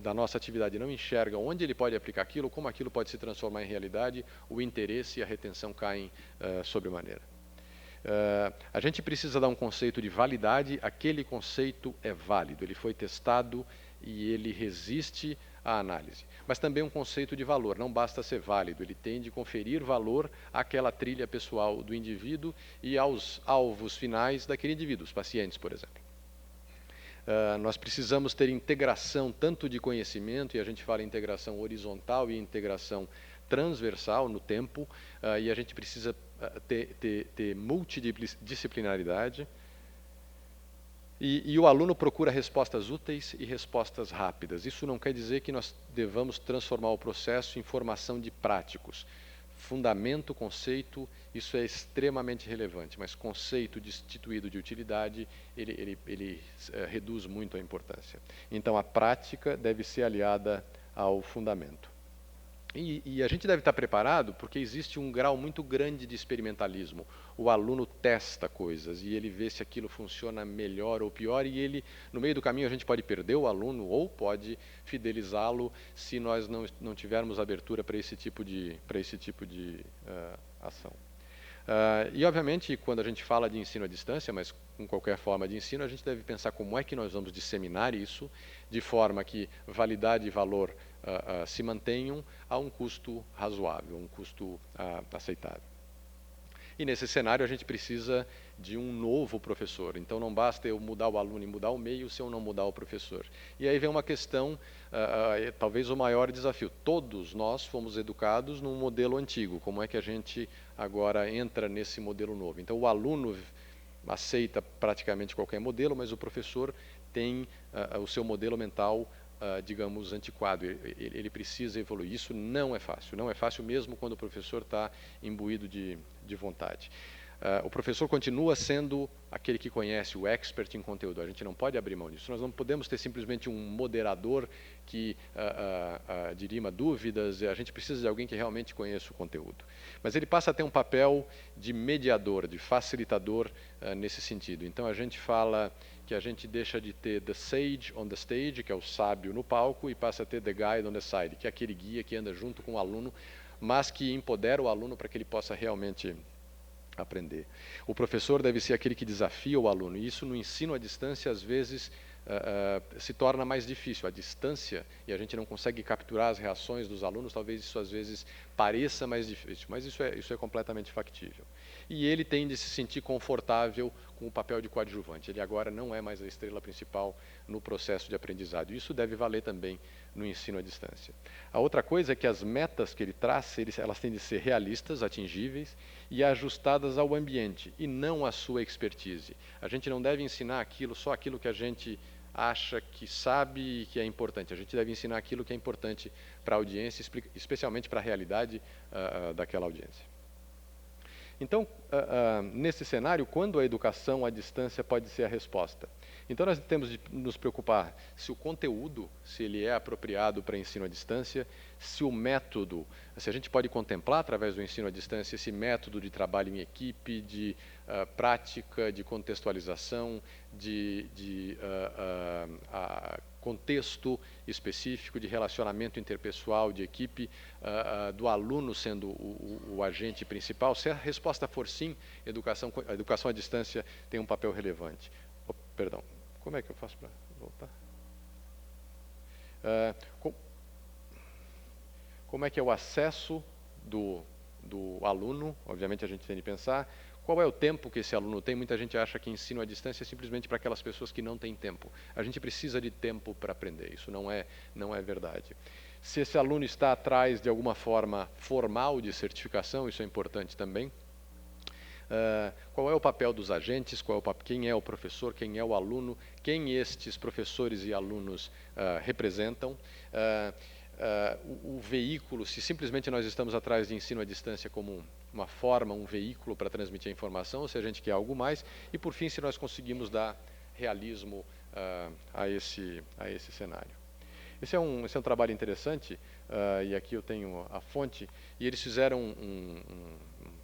[SPEAKER 5] da nossa atividade não enxerga onde ele pode aplicar aquilo, como aquilo pode se transformar em realidade, o interesse e a retenção caem sobremaneira. A gente precisa dar um conceito de validade, aquele conceito é válido, ele foi testado e ele resiste à análise. Mas também um conceito de valor, não basta ser válido, ele tem de conferir valor àquela trilha pessoal do indivíduo e aos alvos finais daquele indivíduo, os pacientes, por exemplo. Nós precisamos ter integração tanto de conhecimento, e a gente fala em integração horizontal e integração transversal no tempo, e a gente precisa ter multidisciplinaridade, e o aluno procura respostas úteis e respostas rápidas. Isso não quer dizer que nós devamos transformar o processo em formação de práticos. Fundamento, conceito, isso é extremamente relevante, mas conceito destituído de utilidade, ele reduz muito a importância. Então, a prática deve ser aliada ao fundamento. E a gente deve estar preparado porque existe um grau muito grande de experimentalismo. O aluno testa coisas e ele vê se aquilo funciona melhor ou pior, e ele, no meio do caminho, a gente pode perder o aluno ou pode fidelizá-lo se nós não tivermos abertura para esse tipo de ação. E, obviamente, quando a gente fala de ensino à distância, mas com qualquer forma de ensino, a gente deve pensar como é que nós vamos disseminar isso de forma que validade e valor se mantenham a um custo razoável, um custo aceitável. E nesse cenário a gente precisa de um novo professor. Então não basta eu mudar o aluno e mudar o meio se eu não mudar o professor. E aí vem uma questão, talvez o maior desafio. Todos nós fomos educados num modelo antigo. Como é que a gente agora entra nesse modelo novo? Então o aluno aceita praticamente qualquer modelo, mas o professor tem o seu modelo mental, digamos, antiquado. Ele precisa evoluir. Isso não é fácil. Não é fácil mesmo quando o professor está imbuído de vontade. O professor continua sendo aquele que conhece, o expert em conteúdo. A gente não pode abrir mão disso. Nós não podemos ter simplesmente um moderador que dirima dúvidas. A gente precisa de alguém que realmente conheça o conteúdo. Mas ele passa a ter um papel de mediador, de facilitador nesse sentido. Então a gente fala que a gente deixa de ter the sage on the stage, que é o sábio no palco, e passa a ter the guide on the side, que é aquele guia que anda junto com o aluno, mas que empodera o aluno para que ele possa realmente aprender. O professor deve ser aquele que desafia o aluno, e isso no ensino à distância às vezes se torna mais difícil. A distância, e a gente não consegue capturar as reações dos alunos, talvez isso às vezes pareça mais difícil, mas isso é completamente factível. E ele tem de se sentir confortável com o papel de coadjuvante. Ele agora não é mais a estrela principal no processo de aprendizado. Isso deve valer também no ensino à distância. A outra coisa é que as metas que ele traz, elas têm de ser realistas, atingíveis e ajustadas ao ambiente e não à sua expertise. A gente não deve ensinar só aquilo que a gente acha que sabe e que é importante. A gente deve ensinar aquilo que é importante para a audiência, especialmente para a realidade daquela audiência. Então, nesse cenário, quando a educação à distância pode ser a resposta? Então, nós temos de nos preocupar se o conteúdo, se ele é apropriado para ensino à distância, se o método, se a gente pode contemplar através do ensino à distância esse método de trabalho em equipe, de prática, de contextualização, de contexto específico, de relacionamento interpessoal, de equipe, do aluno sendo o agente principal. Se a resposta for sim, a educação à distância tem um papel relevante. Perdão, como é que eu faço para voltar? Como é que é o acesso do aluno? Obviamente a gente tem de pensar. Qual é o tempo que esse aluno tem? Muita gente acha que ensino à distância é simplesmente para aquelas pessoas que não têm tempo. A gente precisa de tempo para aprender, isso não é verdade. Se esse aluno está atrás de alguma forma formal de certificação, isso é importante também. Qual é o papel dos agentes, quem é o professor, quem é o aluno, quem estes professores e alunos representam. O veículo, se simplesmente nós estamos atrás de ensino à distância como uma forma, um veículo para transmitir a informação, ou se a gente quer algo mais, e por fim, se nós conseguimos dar realismo a esse cenário. Esse é um trabalho interessante, e aqui eu tenho a fonte, e eles fizeram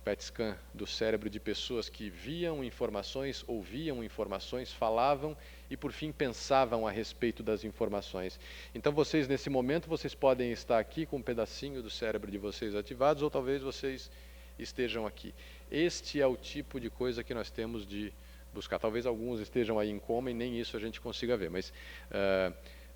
[SPEAKER 5] PET scan do cérebro de pessoas que viam informações, ouviam informações, falavam e, por fim, pensavam a respeito das informações. Então, vocês, nesse momento, vocês podem estar aqui com um pedacinho do cérebro de vocês ativados, ou talvez vocês estejam aqui. Este é o tipo de coisa que nós temos de buscar. Talvez alguns estejam aí em coma e nem isso a gente consiga ver, mas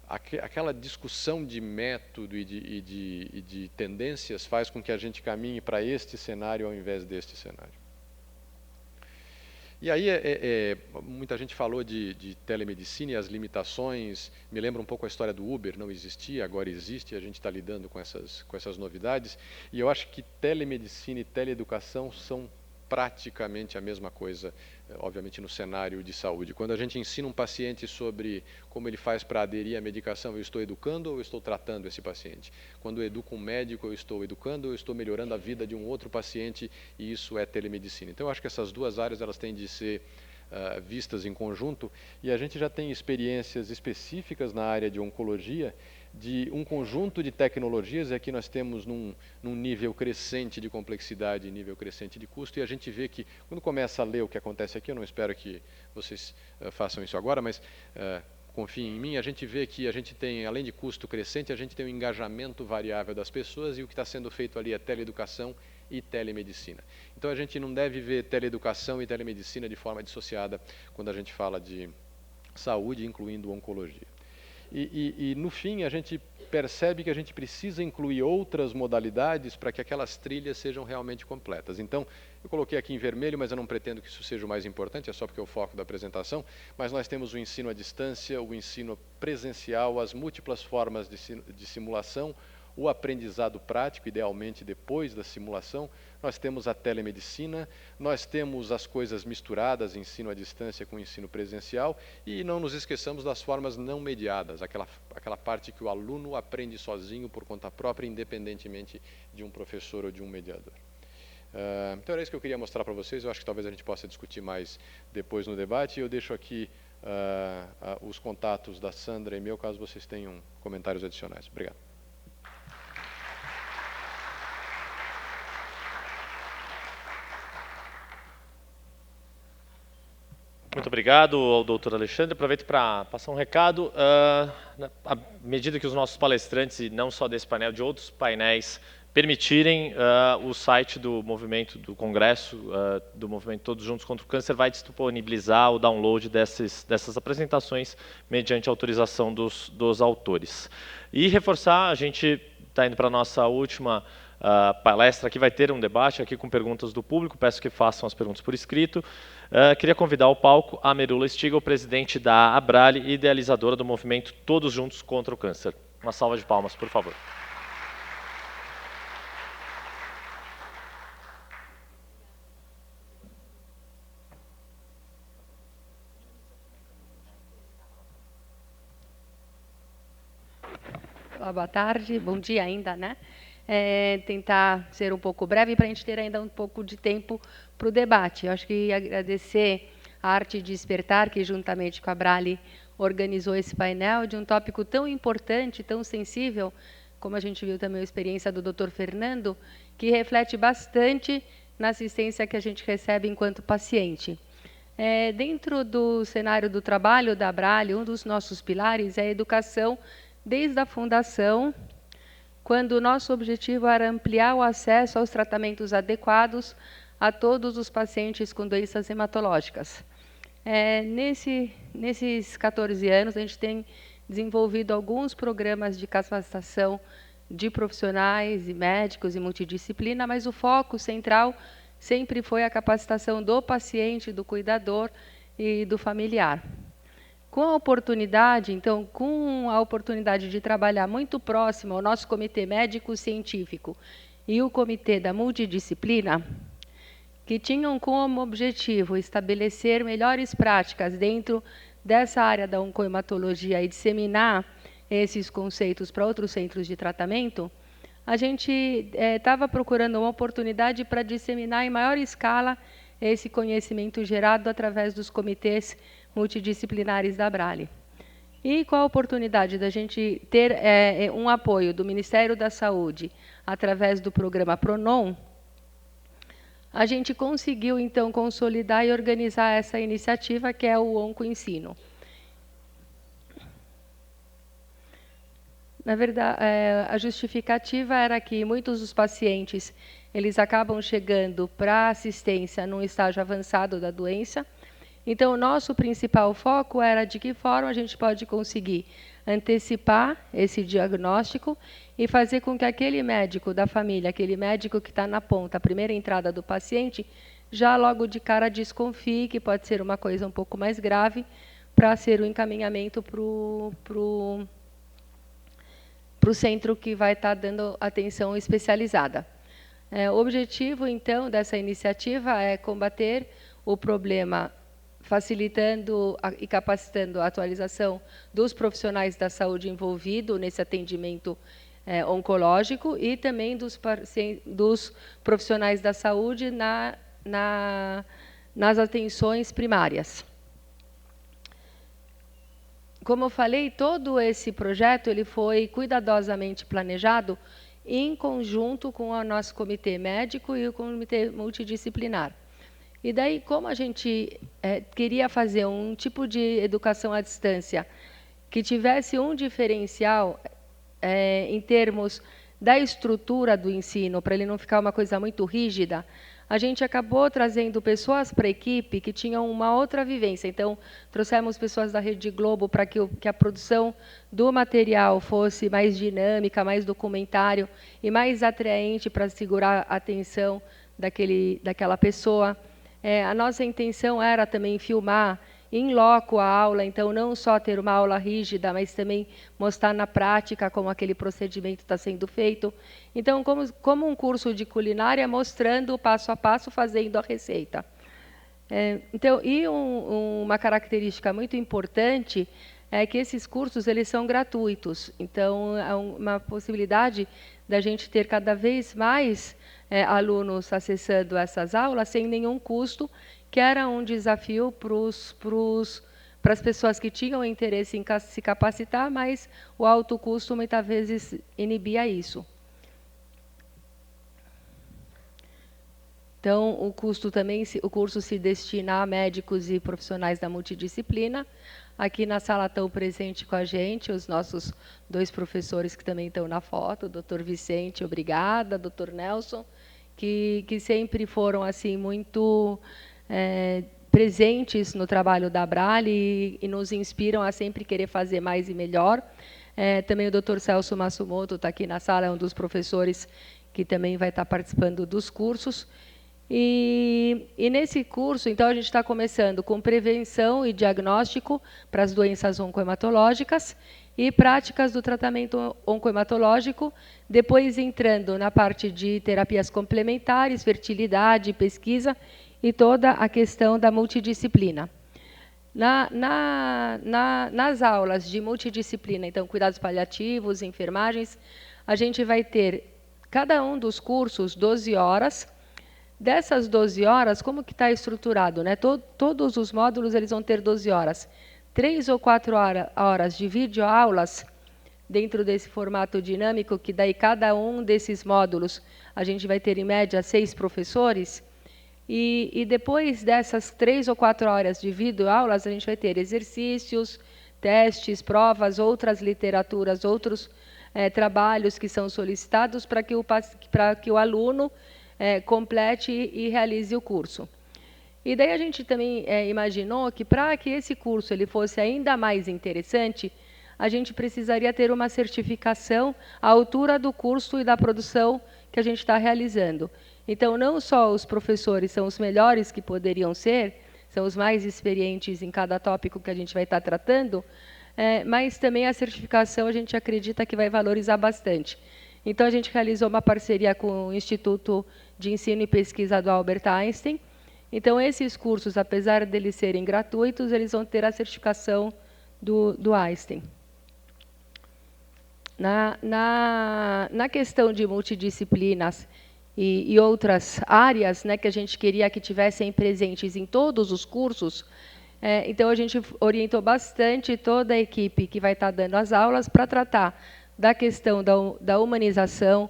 [SPEAKER 5] aquela discussão de método e de tendências faz com que a gente caminhe para este cenário ao invés deste cenário. E aí, muita gente falou de telemedicina e as limitações. Me lembra um pouco a história do Uber, não existia, agora existe, e a gente está lidando com essas novidades. E eu acho que telemedicina e teleeducação são praticamente a mesma coisa, obviamente, no cenário de saúde. Quando a gente ensina um paciente sobre como ele faz para aderir à medicação, eu estou educando ou eu estou tratando esse paciente? Quando eu educo um médico, eu estou educando ou eu estou melhorando a vida de um outro paciente, e isso é telemedicina. Então, eu acho que essas duas áreas elas têm de ser vistas em conjunto, e a gente já tem experiências específicas na área de oncologia, de um conjunto de tecnologias, e aqui nós temos num nível crescente de complexidade, nível crescente de custo, e a gente vê que, quando começa a ler o que acontece aqui, eu não espero que vocês façam isso agora, mas confiem em mim, a gente vê que a gente tem, além de custo crescente, a gente tem um engajamento variável das pessoas, e o que está sendo feito ali é teleeducação e telemedicina. Então, a gente não deve ver teleeducação e telemedicina de forma dissociada quando a gente fala de saúde, incluindo oncologia. E no fim, a gente percebe que a gente precisa incluir outras modalidades para que aquelas trilhas sejam realmente completas. Então, eu coloquei aqui em vermelho, mas eu não pretendo que isso seja o mais importante, é só porque é o foco da apresentação, mas nós temos o ensino à distância, o ensino presencial, as múltiplas formas de simulação, o aprendizado prático, idealmente depois da simulação, nós temos a telemedicina, nós temos as coisas misturadas, ensino à distância com ensino presencial, e não nos esqueçamos das formas não mediadas, aquela parte que o aluno aprende sozinho por conta própria, independentemente de um professor ou de um mediador. Então era isso que eu queria mostrar para vocês, eu acho que talvez a gente possa discutir mais depois no debate, e eu deixo aqui os contatos da Sandra e meu, caso vocês tenham comentários adicionais. Obrigado.
[SPEAKER 1] Muito obrigado ao doutor Alexandre. Aproveito para passar um recado. À medida que os nossos palestrantes, e não só desse painel, de outros painéis, permitirem, o site do movimento, do congresso, do movimento Todos Juntos contra o Câncer, vai disponibilizar o download dessas apresentações mediante autorização dos autores. E reforçar, a gente está indo para a nossa última palestra, aqui vai ter um debate aqui com perguntas do público, peço que façam as perguntas por escrito. Queria convidar ao palco a Merula Stigl, presidente da Abrale e idealizadora do movimento Todos Juntos contra o Câncer. Uma salva de palmas, por favor.
[SPEAKER 6] Boa tarde, bom dia ainda, né? Tentar ser um pouco breve para a gente ter ainda um pouco de tempo para o debate. Eu acho que agradecer a Arte de Despertar, que juntamente com a Abrale organizou esse painel de um tópico tão importante, tão sensível, como a gente viu também a experiência do Dr. Fernando, que reflete bastante na assistência que a gente recebe enquanto paciente. Dentro do cenário do trabalho da Abrale, um dos nossos pilares é a educação desde a fundação, quando o nosso objetivo era ampliar o acesso aos tratamentos adequados a todos os pacientes com doenças hematológicas. Nesses 14 anos, a gente tem desenvolvido alguns programas de capacitação de profissionais e médicos e multidisciplina, mas o foco central sempre foi a capacitação do paciente, do cuidador e do familiar. Com a oportunidade de trabalhar muito próximo ao nosso comitê médico-científico e o comitê da multidisciplina, que tinham como objetivo estabelecer melhores práticas dentro dessa área da oncohematologia e disseminar esses conceitos para outros centros de tratamento, a gente estava procurando uma oportunidade para disseminar em maior escala esse conhecimento gerado através dos comitês multidisciplinares da Abrale. E com a oportunidade da gente ter um apoio do Ministério da Saúde através do programa PRONOM, a gente conseguiu, então, consolidar e organizar essa iniciativa, que é o OncoEnsino. Na verdade, a justificativa era que muitos dos pacientes eles acabam chegando para assistência num estágio avançado da doença. Então, o nosso principal foco era de que forma a gente pode conseguir antecipar esse diagnóstico e fazer com que aquele médico da família, aquele médico que está na ponta, a primeira entrada do paciente, já logo de cara desconfie que pode ser uma coisa um pouco mais grave, para ser o encaminhamento para o centro que vai estar dando atenção especializada. O objetivo, então, dessa iniciativa é combater o problema, facilitando e capacitando a atualização dos profissionais da saúde envolvidos nesse atendimento oncológico e também dos profissionais da saúde nas atenções primárias. Como eu falei, todo esse projeto ele foi cuidadosamente planejado em conjunto com o nosso comitê médico e o comitê multidisciplinar. E daí, como a gente queria fazer um tipo de educação à distância que tivesse um diferencial em termos da estrutura do ensino, para ele não ficar uma coisa muito rígida, a gente acabou trazendo pessoas para a equipe que tinham uma outra vivência. Então, trouxemos pessoas da Rede Globo para que a produção do material fosse mais dinâmica, mais documentário e mais atraente para segurar a atenção daquela pessoa. A nossa intenção era também filmar em loco a aula, então não só ter uma aula rígida, mas também mostrar na prática como aquele procedimento está sendo feito. Então, como um curso de culinária, mostrando passo a passo, fazendo a receita. Uma característica muito importante é que esses cursos eles são gratuitos. Então, é uma possibilidade da gente ter cada vez mais alunos acessando essas aulas sem nenhum custo, que era um desafio para as pessoas que tinham interesse em se capacitar, mas o alto custo muitas vezes inibia isso. Então, o curso se destina a médicos e profissionais da multidisciplina. Aqui na sala estão presentes com a gente os nossos 2 professores que também estão na foto, o Dr. Vicente, obrigada, Dr. Nelson, que sempre foram assim muito presentes no trabalho da Abrale e nos inspiram a sempre querer fazer mais e melhor. Também o Dr. Celso Massumoto está aqui na sala, é um dos professores que também vai estar participando dos cursos. E nesse curso, então, a gente está começando com prevenção e diagnóstico para as doenças oncohematológicas e práticas do tratamento oncohematológico, depois entrando na parte de terapias complementares, fertilidade, pesquisa e toda a questão da multidisciplina. Nas aulas de multidisciplina, então, cuidados paliativos, enfermagens, a gente vai ter, cada um dos cursos, 12 horas. Dessas 12 horas, como que está estruturado? Né? Todos os módulos eles vão ter 12 horas. 3 ou 4 horas de videoaulas dentro desse formato dinâmico, que daí cada um desses módulos a gente vai ter, em média, 6 professores. E depois dessas 3 ou 4 horas de videoaulas, a gente vai ter exercícios, testes, provas, outras literaturas, outros trabalhos que são solicitados para que o aluno complete e realize o curso. E daí a gente também imaginou que, para que esse curso ele fosse ainda mais interessante, a gente precisaria ter uma certificação à altura do curso e da produção que a gente está realizando. Então, não só os professores são os melhores que poderiam ser, são os mais experientes em cada tópico que a gente vai estar tratando, mas também a certificação a gente acredita que vai valorizar bastante. Então, a gente realizou uma parceria com o Instituto de Ensino e Pesquisa do Albert Einstein. Então, esses cursos, apesar de eles serem gratuitos, eles vão ter a certificação do Einstein. Na questão de multidisciplinas e outras áreas, né, que a gente queria que tivessem presentes em todos os cursos, então a gente orientou bastante toda a equipe que vai estar dando as aulas para tratar da questão da humanização,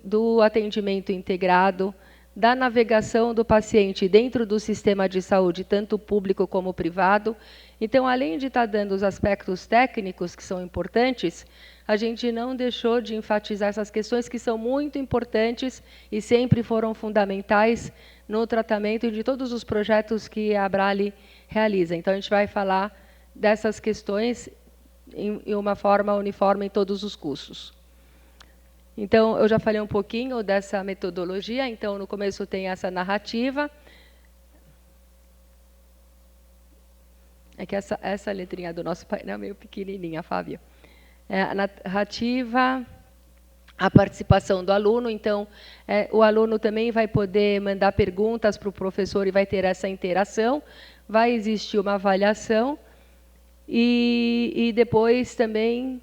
[SPEAKER 6] do atendimento integrado, da navegação do paciente dentro do sistema de saúde, tanto público como privado. Então, além de estar dando os aspectos técnicos que são importantes, a gente não deixou de enfatizar essas questões que são muito importantes e sempre foram fundamentais no tratamento de todos os projetos que a Abrale realiza. Então, a gente vai falar dessas questões em uma forma uniforme em todos os cursos. Então, eu já falei um pouquinho dessa metodologia. Então, no começo tem essa narrativa. É que essa letrinha do nosso painel é meio pequenininha, Fábio. A narrativa, a participação do aluno. Então, o aluno também vai poder mandar perguntas para o professor e vai ter essa interação. Vai existir uma avaliação. E depois também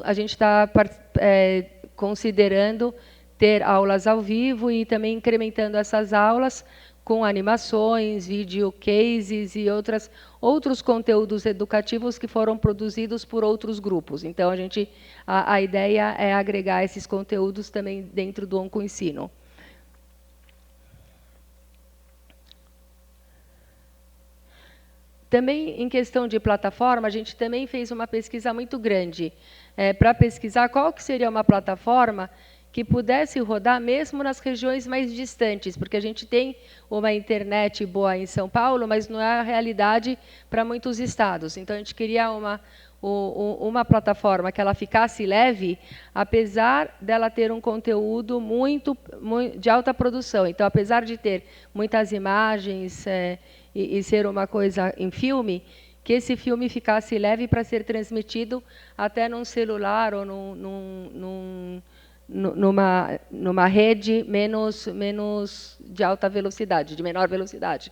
[SPEAKER 6] a gente está considerando ter aulas ao vivo e também incrementando essas aulas com animações, video cases e outros conteúdos educativos que foram produzidos por outros grupos. Então, a ideia é agregar esses conteúdos também dentro do OncoEnsino. Também, em questão de plataforma, a gente também fez uma pesquisa muito grande para pesquisar qual que seria uma plataforma que pudesse rodar mesmo nas regiões mais distantes, porque a gente tem uma internet boa em São Paulo, mas não é a realidade para muitos estados. Então, a gente queria uma plataforma que ela ficasse leve, apesar dela ter um conteúdo muito de alta produção. Então, apesar de ter muitas imagens e ser uma coisa em filme, que esse filme ficasse leve para ser transmitido até num celular ou numa rede menos de alta velocidade, de menor velocidade.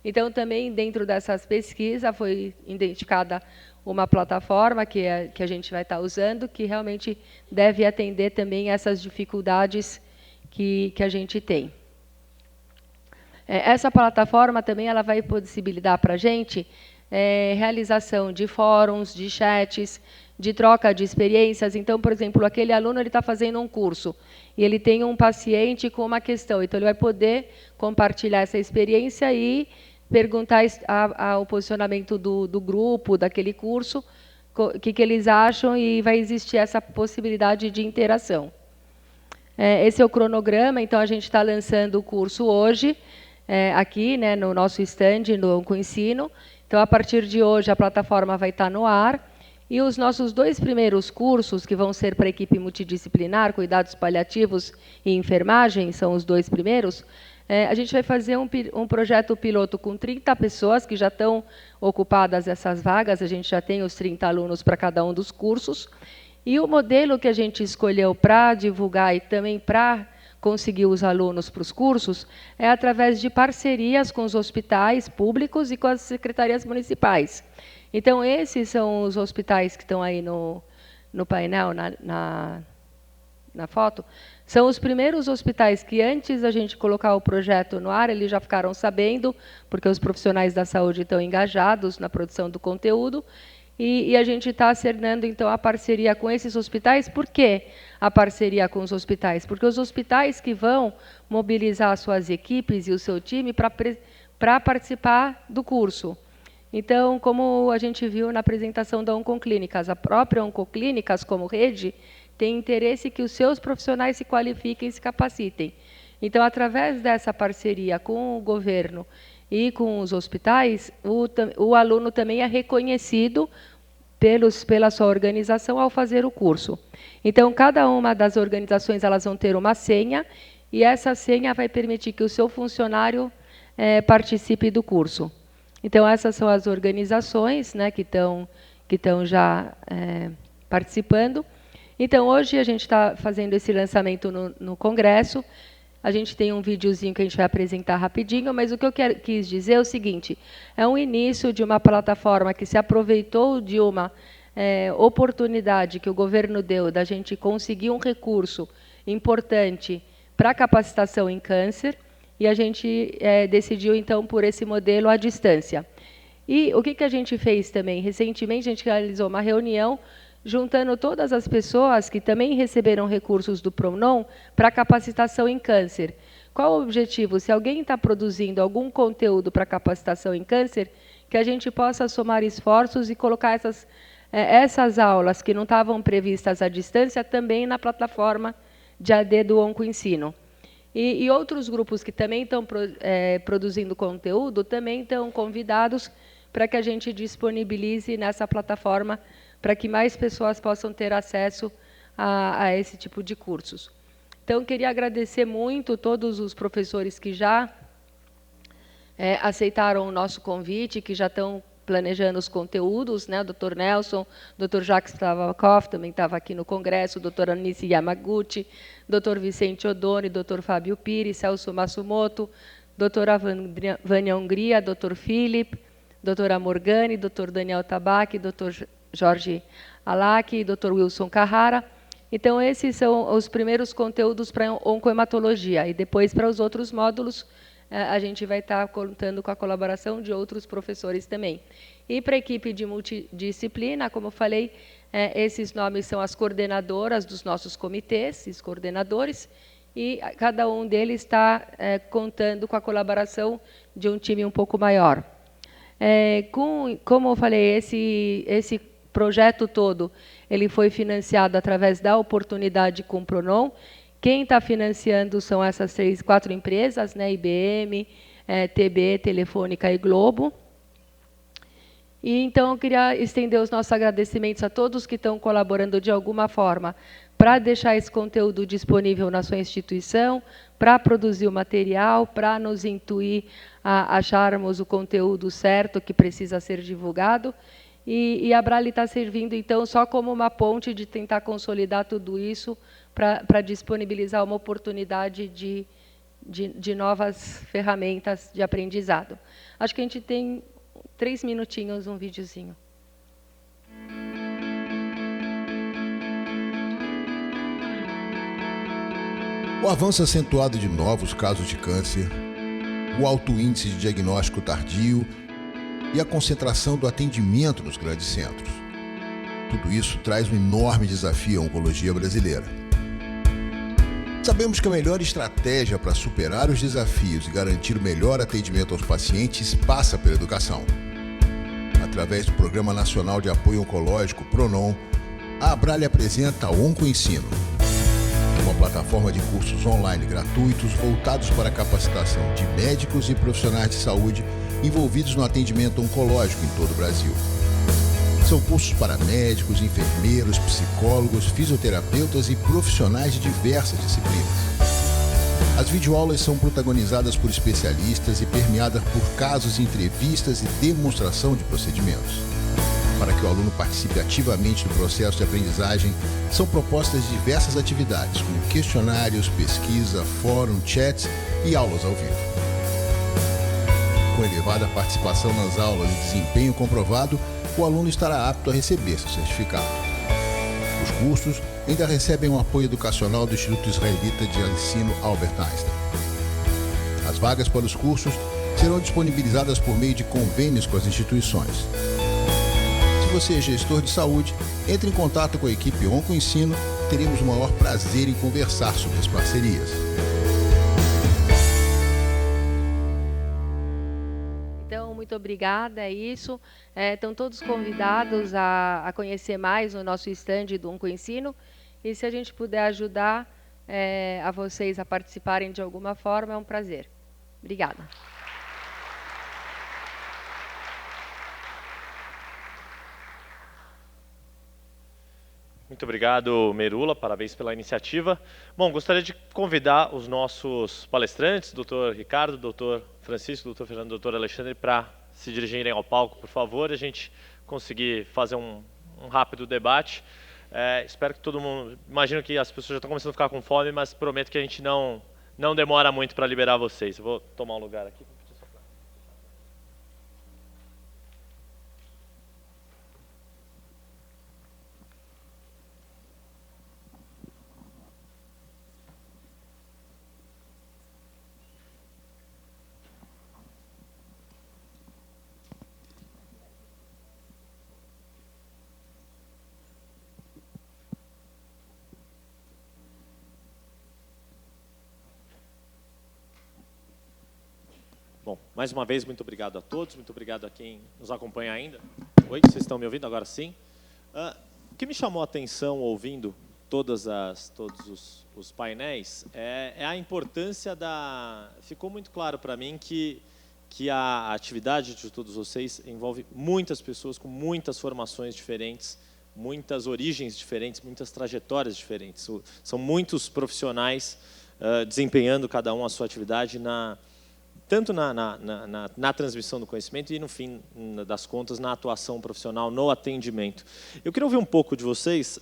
[SPEAKER 6] Então, também, dentro dessas pesquisas, foi identificada uma plataforma que a gente vai estar usando, que realmente deve atender também essas dificuldades que a gente tem. Essa plataforma também ela vai possibilitar para a gente realização de fóruns, de chats, de troca de experiências. Então, por exemplo, aquele aluno ele está fazendo um curso e ele tem um paciente com uma questão. Então, ele vai poder compartilhar essa experiência e perguntar ao posicionamento do grupo, daquele curso, o que eles acham, e vai existir essa possibilidade de interação. Esse é o cronograma. Então, a gente está lançando o curso hoje, aqui, né, no nosso stand, no OncoEnsino. Então, a partir de hoje, a plataforma vai estar no ar. E os nossos 2 primeiros cursos, que vão ser para a equipe multidisciplinar, cuidados paliativos e enfermagem, são os 2 primeiros, a gente vai fazer um projeto piloto com 30 pessoas, que já estão ocupadas essas vagas, a gente já tem os 30 alunos para cada um dos cursos. E o modelo que a gente escolheu para divulgar e também para conseguir os alunos para os cursos é através de parcerias com os hospitais públicos e com as secretarias municipais. Então, esses são os hospitais que estão aí no painel, na foto. São os primeiros hospitais que, antes da gente colocar o projeto no ar, eles já ficaram sabendo, porque os profissionais da saúde estão engajados na produção do conteúdo. E a gente está acernando, então, a parceria com esses hospitais. Por que a parceria com os hospitais? Porque os hospitais que vão mobilizar suas equipes e o seu time para participar do curso. Então, como a gente viu na apresentação da Oncoclínicas, a própria Oncoclínicas, como rede, tem interesse que os seus profissionais se qualifiquem e se capacitem. Então, através dessa parceria com o governo e com os hospitais, o aluno também é reconhecido pela sua organização ao fazer o curso. Então, cada uma das organizações elas vão ter uma senha, e essa senha vai permitir que o seu funcionário participe do curso. Então, essas são as organizações, né, que estão já participando. Então, hoje a gente está fazendo esse lançamento no Congresso. A gente tem um videozinho que a gente vai apresentar rapidinho, mas o que eu quis dizer é o seguinte: é um início de uma plataforma que se aproveitou de uma oportunidade que o governo deu da gente conseguir um recurso importante para a capacitação em câncer, e a gente decidiu, então, por esse modelo à distância. E o que a gente fez também? Recentemente, a gente realizou uma reunião juntando todas as pessoas que também receberam recursos do PRONON para capacitação em câncer. Qual o objetivo? Se alguém está produzindo algum conteúdo para capacitação em câncer, que a gente possa somar esforços e colocar essas aulas que não estavam previstas à distância também na plataforma de AD do OncoEnsino. E outros grupos que também estão produzindo conteúdo também estão convidados para que a gente disponibilize nessa plataforma para que mais pessoas possam ter acesso a esse tipo de cursos. Então, queria agradecer muito todos os professores que já aceitaram o nosso convite, que já estão planejando os conteúdos, né? O Dr. Nelson, o Dr. Jacques Travakov também estava aqui no Congresso, o Dr. Anice Yamaguchi, Dr. Vicente Odoni, Dr. Fábio Pires, Celso Massumoto, Dra. Vânia Hungria, Dr. Philip, Dra. Morgane, Dr. Daniel Tabac, Dr. Jorge Alac e Dr. Wilson Carrara. Então, esses são os primeiros conteúdos para oncohematologia. E depois, para os outros módulos, a gente vai estar contando com a colaboração de outros professores também. E para a equipe de multidisciplina, como eu falei, esses nomes são as coordenadoras dos nossos comitês, os coordenadores, e cada um deles está contando com a colaboração de um time um pouco maior. Como eu falei, esse projeto todo ele foi financiado através da oportunidade com o PRONON. Quem está financiando são essas 4 empresas, né? IBM, TB, Telefônica e Globo. E, então, eu queria estender os nossos agradecimentos a todos que estão colaborando de alguma forma para deixar esse conteúdo disponível na sua instituição, para produzir o material, para nos intuir a acharmos o conteúdo certo que precisa ser divulgado. E a Brale está servindo, então, só como uma ponte de tentar consolidar tudo isso para disponibilizar uma oportunidade de novas ferramentas de aprendizado. Acho que a gente tem 3 minutinhos, um videozinho.
[SPEAKER 7] O avanço acentuado de novos casos de câncer, o alto índice de diagnóstico tardio e a concentração do atendimento nos grandes centros. Tudo isso traz um enorme desafio à oncologia brasileira. Sabemos que a melhor estratégia para superar os desafios e garantir o melhor atendimento aos pacientes passa pela educação. Através do Programa Nacional de Apoio Oncológico, PRONON, a Abrale apresenta o OncoEnsino, uma plataforma de cursos online gratuitos voltados para a capacitação de médicos e profissionais de saúde envolvidos no atendimento oncológico em todo o Brasil. São cursos para médicos, enfermeiros, psicólogos, fisioterapeutas e profissionais de diversas disciplinas. As videoaulas são protagonizadas por especialistas e permeadas por casos, entrevistas e demonstração de procedimentos. Para que o aluno participe ativamente do processo de aprendizagem, são propostas diversas atividades, como questionários, pesquisa, fórum, chats e aulas ao vivo. Com elevada participação nas aulas e desempenho comprovado, o aluno estará apto a receber seu certificado. Os cursos ainda recebem um apoio educacional do Instituto Israelita de Ensino Albert Einstein. As vagas para os cursos serão disponibilizadas por meio de convênios com as instituições. Se você é gestor de saúde, entre em contato com a equipe OncoEnsino, teremos o maior prazer em conversar sobre as parcerias.
[SPEAKER 6] Muito obrigada, é isso. Estão todos convidados a conhecer mais o nosso estande do OncoEnsino. E se a gente puder ajudar a vocês a participarem de alguma forma, é um prazer. Obrigada.
[SPEAKER 1] Muito obrigado, Merula, parabéns pela iniciativa. Bom, gostaria de convidar os nossos palestrantes, Dr. Ricardo, Dr. Francisco, Dr. Fernando, Dr. Alexandre, para se dirigirem ao palco, por favor, e a gente conseguir fazer um rápido debate. Espero que todo mundo... Imagino que as pessoas já estão começando a ficar com fome, mas prometo que a gente não demora muito para liberar vocês. Eu vou tomar um lugar aqui. Bom, mais uma vez, muito obrigado a todos, muito obrigado a quem nos acompanha ainda. Oi, vocês estão me ouvindo? Agora sim. O que me chamou a atenção ouvindo todos os painéis é a importância da... Ficou muito claro para mim que a atividade de todos vocês envolve muitas pessoas com muitas formações diferentes, muitas origens diferentes, muitas trajetórias diferentes. São muitos profissionais desempenhando cada um a sua atividade tanto na transmissão do conhecimento e, no fim das contas, na atuação profissional, no atendimento. Eu queria ouvir um pouco de vocês,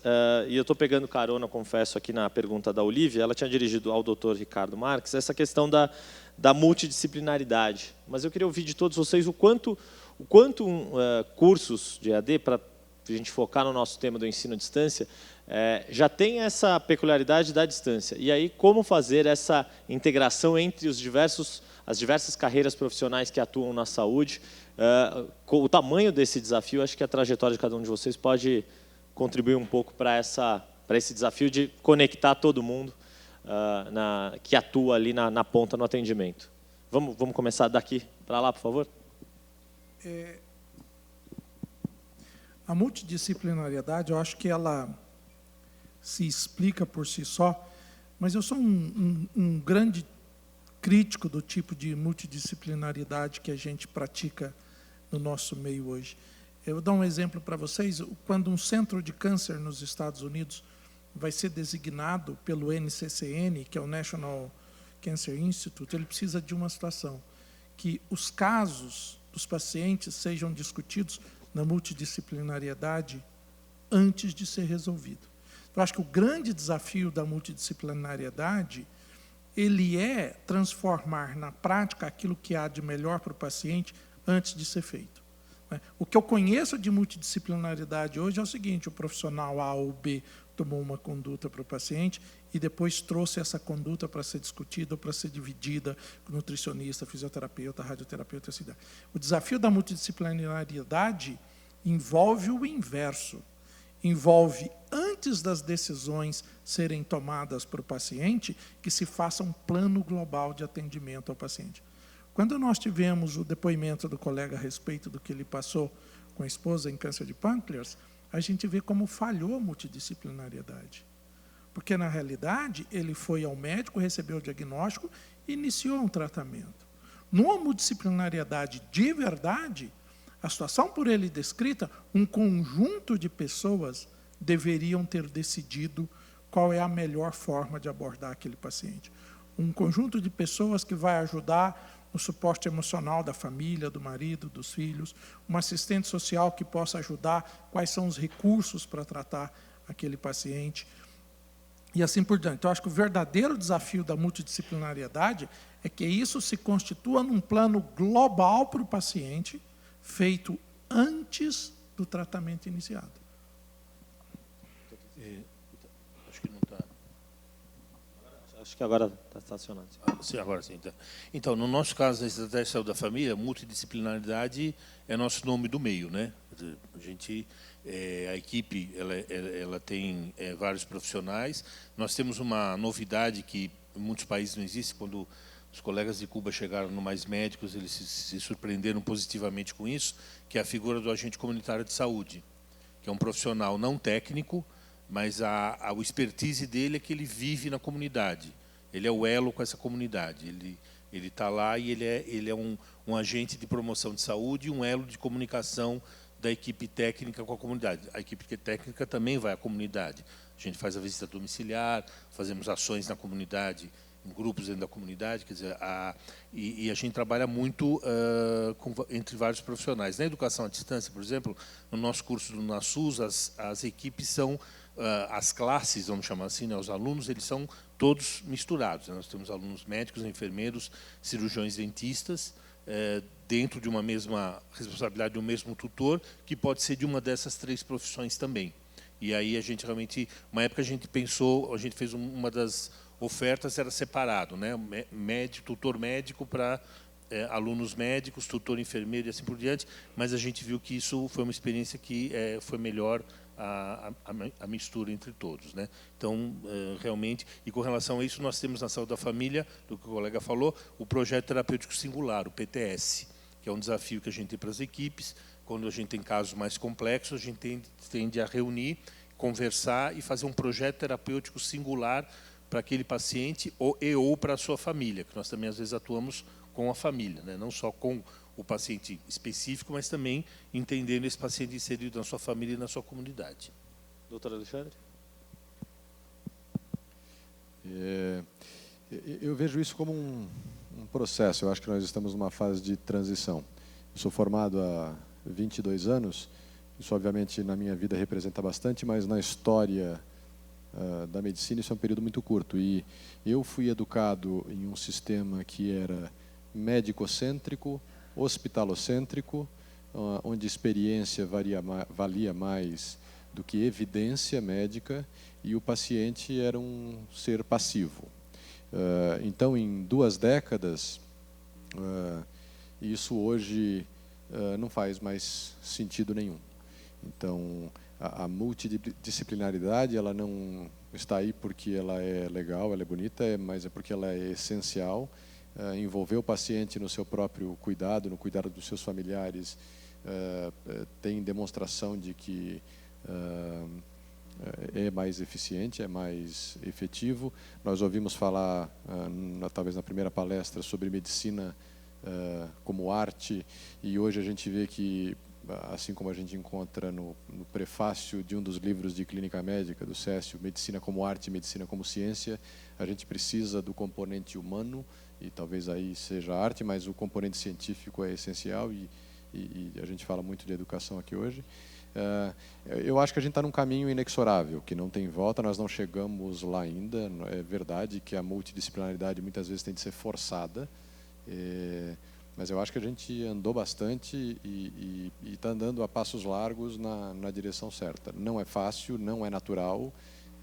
[SPEAKER 1] e eu estou pegando carona, confesso, aqui na pergunta da Olívia, ela tinha dirigido ao Dr. Ricardo Marques, essa questão da multidisciplinaridade. Mas eu queria ouvir de todos vocês o quanto cursos de EAD, para a gente focar no nosso tema do ensino à distância, já tem essa peculiaridade da distância. E aí, como fazer essa integração entre as diversas carreiras profissionais que atuam na saúde? O tamanho desse desafio, acho que a trajetória de cada um de vocês pode contribuir um pouco para esse desafio de conectar todo mundo que atua ali na ponta no atendimento. Vamos começar daqui para lá, por favor?
[SPEAKER 2] A multidisciplinariedade, eu acho que ela se explica por si só, mas eu sou um grande crítico do tipo de multidisciplinaridade que a gente pratica no nosso meio hoje. Eu vou dar um exemplo para vocês. Quando um centro de câncer nos Estados Unidos vai ser designado pelo NCCN, que é o National Cancer Institute, ele precisa de uma situação, que os casos dos pacientes sejam discutidos na multidisciplinariedade antes de ser resolvido. Eu acho que o grande desafio da multidisciplinariedade ele é transformar na prática aquilo que há de melhor para o paciente antes de ser feito. O que eu conheço de multidisciplinaridade hoje é o seguinte: o profissional A ou B tomou uma conduta para o paciente e depois trouxe essa conduta para ser discutida ou para ser dividida com nutricionista, fisioterapeuta, radioterapeuta, assim. O desafio da multidisciplinariedade envolve o inverso. Envolve, antes das decisões serem tomadas para o paciente, que se faça um plano global de atendimento ao paciente. Quando nós tivemos o depoimento do colega a respeito do que ele passou com a esposa em câncer de pâncreas, a gente vê como falhou a multidisciplinariedade. Porque, na realidade, ele foi ao médico, recebeu o diagnóstico e iniciou um tratamento. Numa multidisciplinariedade de verdade, a situação por ele descrita, um conjunto de pessoas deveriam ter decidido qual é a melhor forma de abordar aquele paciente. Um conjunto de pessoas que vai ajudar no suporte emocional da família, do marido, dos filhos, um assistente social que possa ajudar, quais são os recursos para tratar aquele paciente, e assim por diante. Então, acho que o verdadeiro desafio da multidisciplinariedade é que isso se constitua num plano global para o paciente, feito antes do tratamento iniciado.
[SPEAKER 3] Acho que não está.
[SPEAKER 1] Acho que agora está estacionado.
[SPEAKER 3] Sim, agora sim. Então, no nosso caso da estratégia de saúde da família, multidisciplinaridade é nosso nome do meio, né? A gente, a equipe, ela tem vários profissionais. Nós temos uma novidade que em muitos países não existe. Quando os colegas de Cuba chegaram no Mais Médicos, eles se surpreenderam positivamente com isso, que é a figura do agente comunitário de saúde, que é um profissional não técnico, mas o expertise dele é que ele vive na comunidade. Ele é o elo com essa comunidade. Ele está lá e ele é um agente de promoção de saúde e um elo de comunicação da equipe técnica com a comunidade. A equipe técnica também vai à comunidade. A gente faz a visita domiciliar, fazemos ações na comunidade, em grupos dentro da comunidade, quer dizer, e a gente trabalha muito entre vários profissionais. Na educação à distância, por exemplo, no nosso curso do NASUS, as equipes são, as classes, vamos chamar assim, né, os alunos, eles são todos misturados. Nós temos alunos médicos, enfermeiros, cirurgiões, dentistas, dentro de uma mesma responsabilidade de um mesmo tutor, que pode ser de uma dessas três profissões também. E aí a gente realmente, uma época a gente pensou, a gente fez uma das ofertas era separado, né? Tutor médico para alunos médicos, tutor enfermeiro e assim por diante, mas a gente viu que isso foi uma experiência que foi melhor a mistura entre todos, né? Então, realmente, e com relação a isso, nós temos na saúde da família, do que o colega falou, o projeto terapêutico singular, o PTS, que é um desafio que a gente tem para as equipes. Quando a gente tem casos mais complexos, a gente tende a reunir, conversar e fazer um projeto terapêutico singular para aquele paciente ou para a sua família, que nós também às vezes atuamos com a família, né? Não só com o paciente específico, mas também entendendo esse paciente inserido na sua família e na sua comunidade.
[SPEAKER 1] Doutor Alexandre?
[SPEAKER 5] Eu vejo isso como um processo. Eu acho que nós estamos numa fase de transição. Eu sou formado há 22 anos, isso obviamente na minha vida representa bastante, mas na história da medicina isso é um período muito curto. E eu fui educado em um sistema que era médico-cêntrico, hospitalocêntrico, onde experiência valia mais do que evidência médica, e o paciente era um ser passivo. Então, em 2 décadas, isso hoje não faz mais sentido nenhum. Então, a multidisciplinaridade, ela não está aí porque ela é legal, ela é bonita, mas é porque ela é essencial. Envolver o paciente no seu próprio cuidado, no cuidado dos seus familiares, tem demonstração de que é mais eficiente, é mais efetivo. Nós ouvimos falar, talvez na primeira palestra, sobre medicina como arte, e hoje a gente vê que, assim como a gente encontra no prefácio de um dos livros de clínica médica, do Cécio, Medicina como Arte, Medicina como Ciência, a gente precisa do componente humano, e talvez aí seja a arte, mas o componente científico é essencial, e a gente fala muito de educação aqui hoje. Eu acho que a gente está num caminho inexorável, que não tem volta, nós não chegamos lá ainda. É verdade que a multidisciplinaridade muitas vezes tem de ser forçada, mas eu acho que a gente andou bastante e está andando a passos largos na direção certa. Não é fácil, não é natural,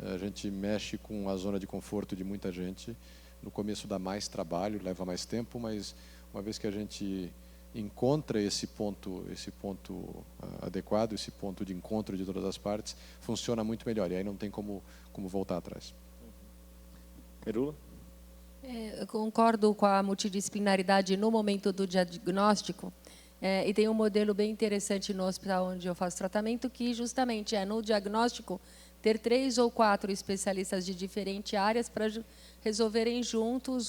[SPEAKER 5] a gente mexe com a zona de conforto de muita gente. No começo dá mais trabalho, leva mais tempo, mas uma vez que a gente encontra esse ponto adequado, esse ponto de encontro de todas as partes, funciona muito melhor, e aí não tem como voltar atrás.
[SPEAKER 1] Merula?
[SPEAKER 6] Eu concordo com a multidisciplinaridade no momento do diagnóstico, e tem um modelo bem interessante no hospital onde eu faço tratamento, que justamente é no diagnóstico ter 3 ou 4 especialistas de diferentes áreas para resolverem juntos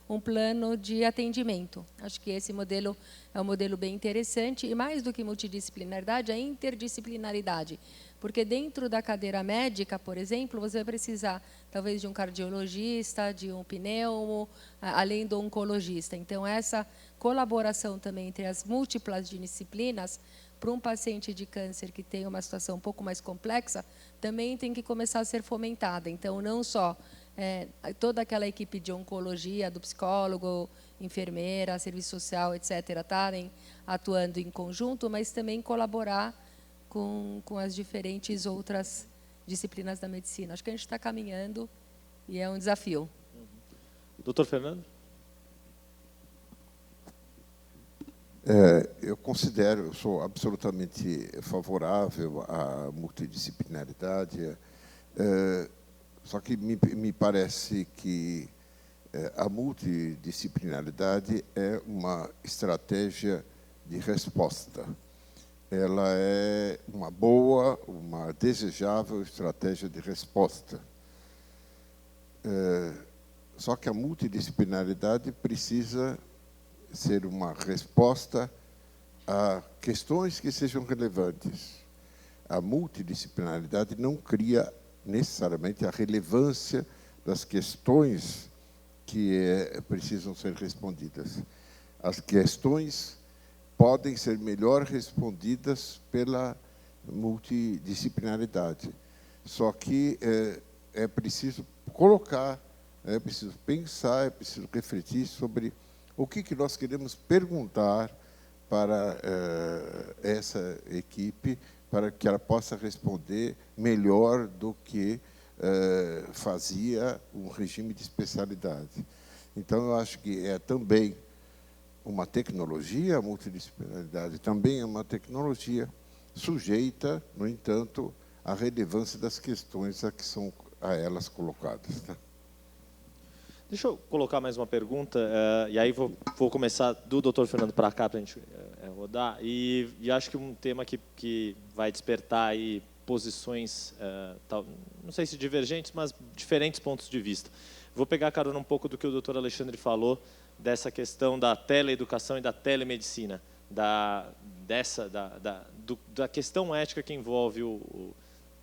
[SPEAKER 6] um plano de atendimento. Acho que esse modelo é um modelo bem interessante, e mais do que multidisciplinaridade, a interdisciplinaridade. Porque dentro da cadeira médica, por exemplo, você vai precisar talvez de um cardiologista, de um pneumo, além do oncologista. Então, essa colaboração também entre as múltiplas disciplinas, para um paciente de câncer que tem uma situação um pouco mais complexa, também tem que começar a ser fomentada. Então, não só toda aquela equipe de oncologia, do psicólogo, enfermeira, serviço social, etc., estarem atuando em conjunto, mas também colaborar com as diferentes outras disciplinas da medicina. Acho que a gente está caminhando e é um desafio.
[SPEAKER 1] Doutor Fernando?
[SPEAKER 4] Eu sou absolutamente favorável à multidisciplinaridade, só que me parece que a multidisciplinaridade é uma estratégia de resposta. Ela é uma boa, uma desejável estratégia de resposta. Só que a multidisciplinaridade precisa ser uma resposta a questões que sejam relevantes. A multidisciplinaridade não cria necessariamente a relevância das questões que precisam ser respondidas. As questões podem ser melhor respondidas pela multidisciplinaridade. Só que é preciso colocar, é preciso pensar, é preciso refletir sobre o que nós queremos perguntar para essa equipe, para que ela possa responder melhor do que fazia um regime de especialidade. Então, eu acho que é também uma tecnologia, a multidisciplinaridade também é uma tecnologia sujeita, no entanto, a relevância das questões a que são a elas colocadas. Tá?
[SPEAKER 1] Deixa eu colocar mais uma pergunta, e aí vou começar do Dr. Fernando para cá, para a gente rodar, e acho que um tema que vai despertar aí posições, não sei se divergentes, mas diferentes pontos de vista. Vou pegar carona um pouco do que o Dr. Alexandre falou, dessa questão da teleeducação e da telemedicina, da questão ética que envolve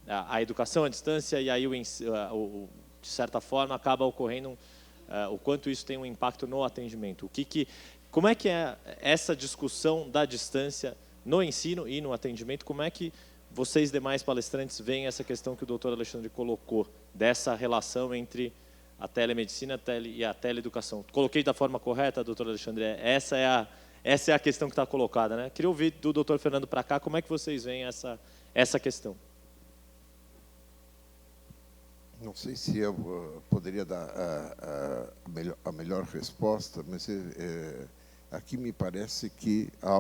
[SPEAKER 1] a educação à distância, e aí, de certa forma, acaba ocorrendo o quanto isso tem um impacto no atendimento. Como é que é essa discussão da distância no ensino e no atendimento? Como é que vocês, demais palestrantes, veem essa questão que o Dr. Alexandre colocou, dessa relação entre a telemedicina e a teleeducação? Coloquei da forma correta, Dr. Alexandre? Essa é a questão que está colocada, né? Queria ouvir do Dr. Fernando para cá, como é que vocês veem essa questão?
[SPEAKER 4] Não sei se eu poderia dar a melhor resposta, mas aqui me parece que há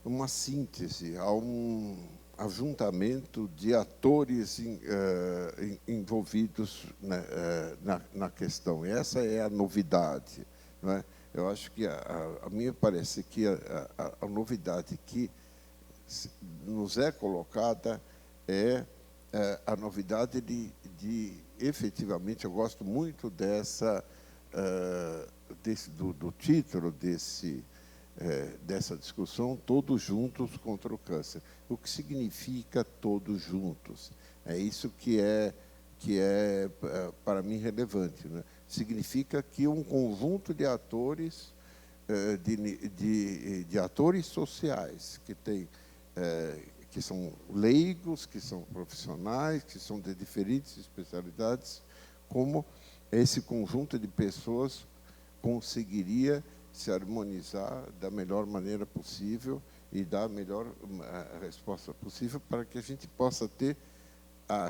[SPEAKER 4] uma síntese, há um ajuntamento de atores envolvidos, né, na questão. E essa é a novidade. Não é? Eu acho que a mim parece que a novidade que nos é colocada é a novidade de efetivamente, eu gosto muito dessa do título dessa discussão, Todos Juntos contra o Câncer. O que significa todos juntos? É isso que é para mim relevante, né? Significa que um conjunto de atores de atores sociais que são leigos, que são profissionais, que são de diferentes especialidades, como esse conjunto de pessoas conseguiria se harmonizar da melhor maneira possível e dar a melhor resposta possível para que a gente possa ter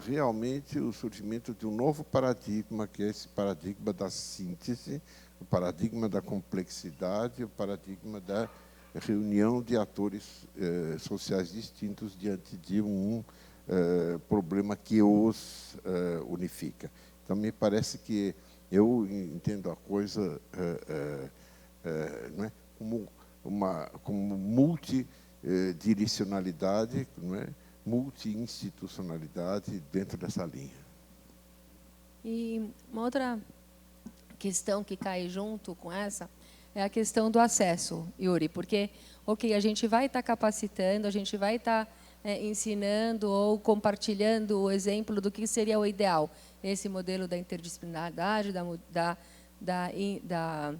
[SPEAKER 4] realmente o surgimento de um novo paradigma, que é esse paradigma da síntese, o paradigma da complexidade, o paradigma da reunião de atores sociais distintos diante de um problema que os unifica. Então, me parece que eu entendo a coisa não é, como multidirecionalidade, não é, multi-institucionalidade dentro dessa linha.
[SPEAKER 6] E uma outra questão que cai junto com essa é a questão do acesso, Yuri, porque, a gente vai estar capacitando, a gente vai estar ensinando ou compartilhando o exemplo do que seria o ideal, esse modelo da interdisciplinaridade, da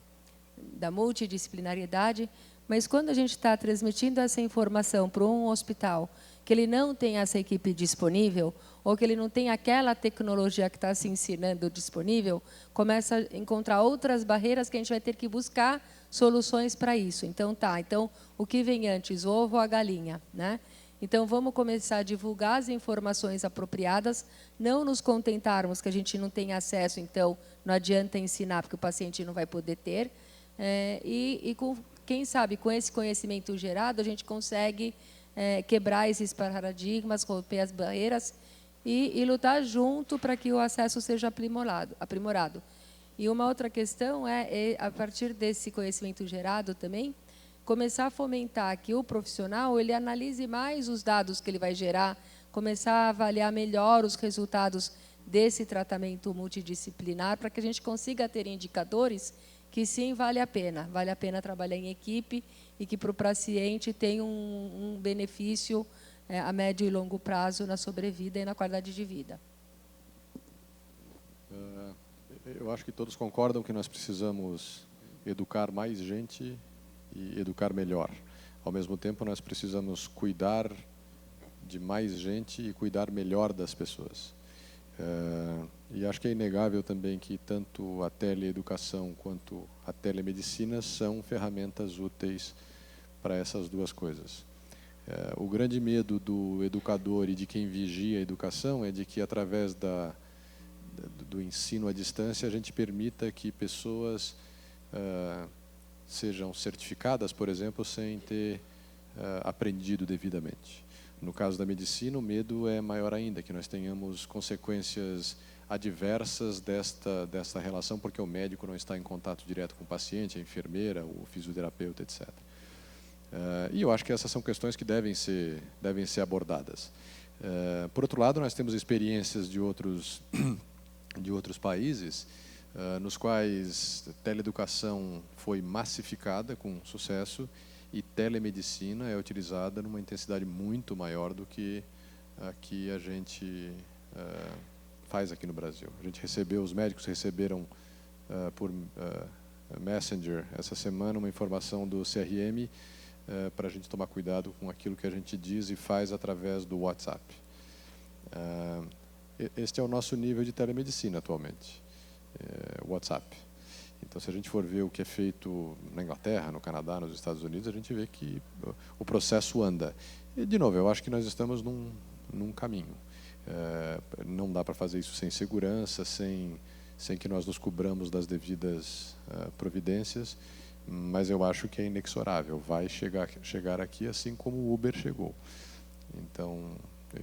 [SPEAKER 6] multidisciplinariedade, mas quando a gente está transmitindo essa informação para um hospital que ele não tem essa equipe disponível, ou que ele não tem aquela tecnologia que está se ensinando disponível, começa a encontrar outras barreiras que a gente vai ter que buscar soluções para isso. Então, o que vem antes, o ovo ou a galinha, né? Então, vamos começar a divulgar as informações apropriadas, não nos contentarmos que a gente não tem acesso, então não adianta ensinar, porque o paciente não vai poder ter. Quem sabe, com esse conhecimento gerado, a gente consegue quebrar esses paradigmas, romper as barreiras e lutar junto para que o acesso seja aprimorado. E uma outra questão a partir desse conhecimento gerado também, começar a fomentar que o profissional ele analise mais os dados que ele vai gerar, começar a avaliar melhor os resultados desse tratamento multidisciplinar, para que a gente consiga ter indicadores que sim vale a pena trabalhar em equipe e que para o paciente tem um benefício a médio e longo prazo na sobrevida e na qualidade de vida.
[SPEAKER 5] Eu acho que todos concordam que nós precisamos educar mais gente e educar melhor. Ao mesmo tempo, nós precisamos cuidar de mais gente e cuidar melhor das pessoas. E acho que é inegável também que tanto a teleeducação quanto a telemedicina são ferramentas úteis para essas duas coisas. O grande medo do educador e de quem vigia a educação é de que, através do ensino à distância, a gente permita que pessoas sejam certificadas, por exemplo, sem ter aprendido devidamente. No caso da medicina, o medo é maior ainda, que nós tenhamos consequências adversas desta relação, porque o médico não está em contato direto com o paciente, a enfermeira, o fisioterapeuta, etc. E eu acho que essas são questões que devem ser abordadas. Por outro lado, nós temos experiências de outros países, nos quais teleeducação foi massificada com sucesso e telemedicina é utilizada numa intensidade muito maior do que a que a gente faz aqui no Brasil. Os médicos receberam por Messenger essa semana uma informação do CRM para a gente tomar cuidado com aquilo que a gente diz e faz através do WhatsApp. Este é o nosso nível de telemedicina atualmente, WhatsApp. Então, se a gente for ver o que é feito na Inglaterra, no Canadá, nos Estados Unidos, a gente vê que o processo anda. E, de novo, eu acho que nós estamos num caminho. Não dá para fazer isso sem segurança, sem que nós nos cobramos das devidas providências, mas eu acho que é inexorável. Vai chegar aqui assim como o Uber chegou. Então,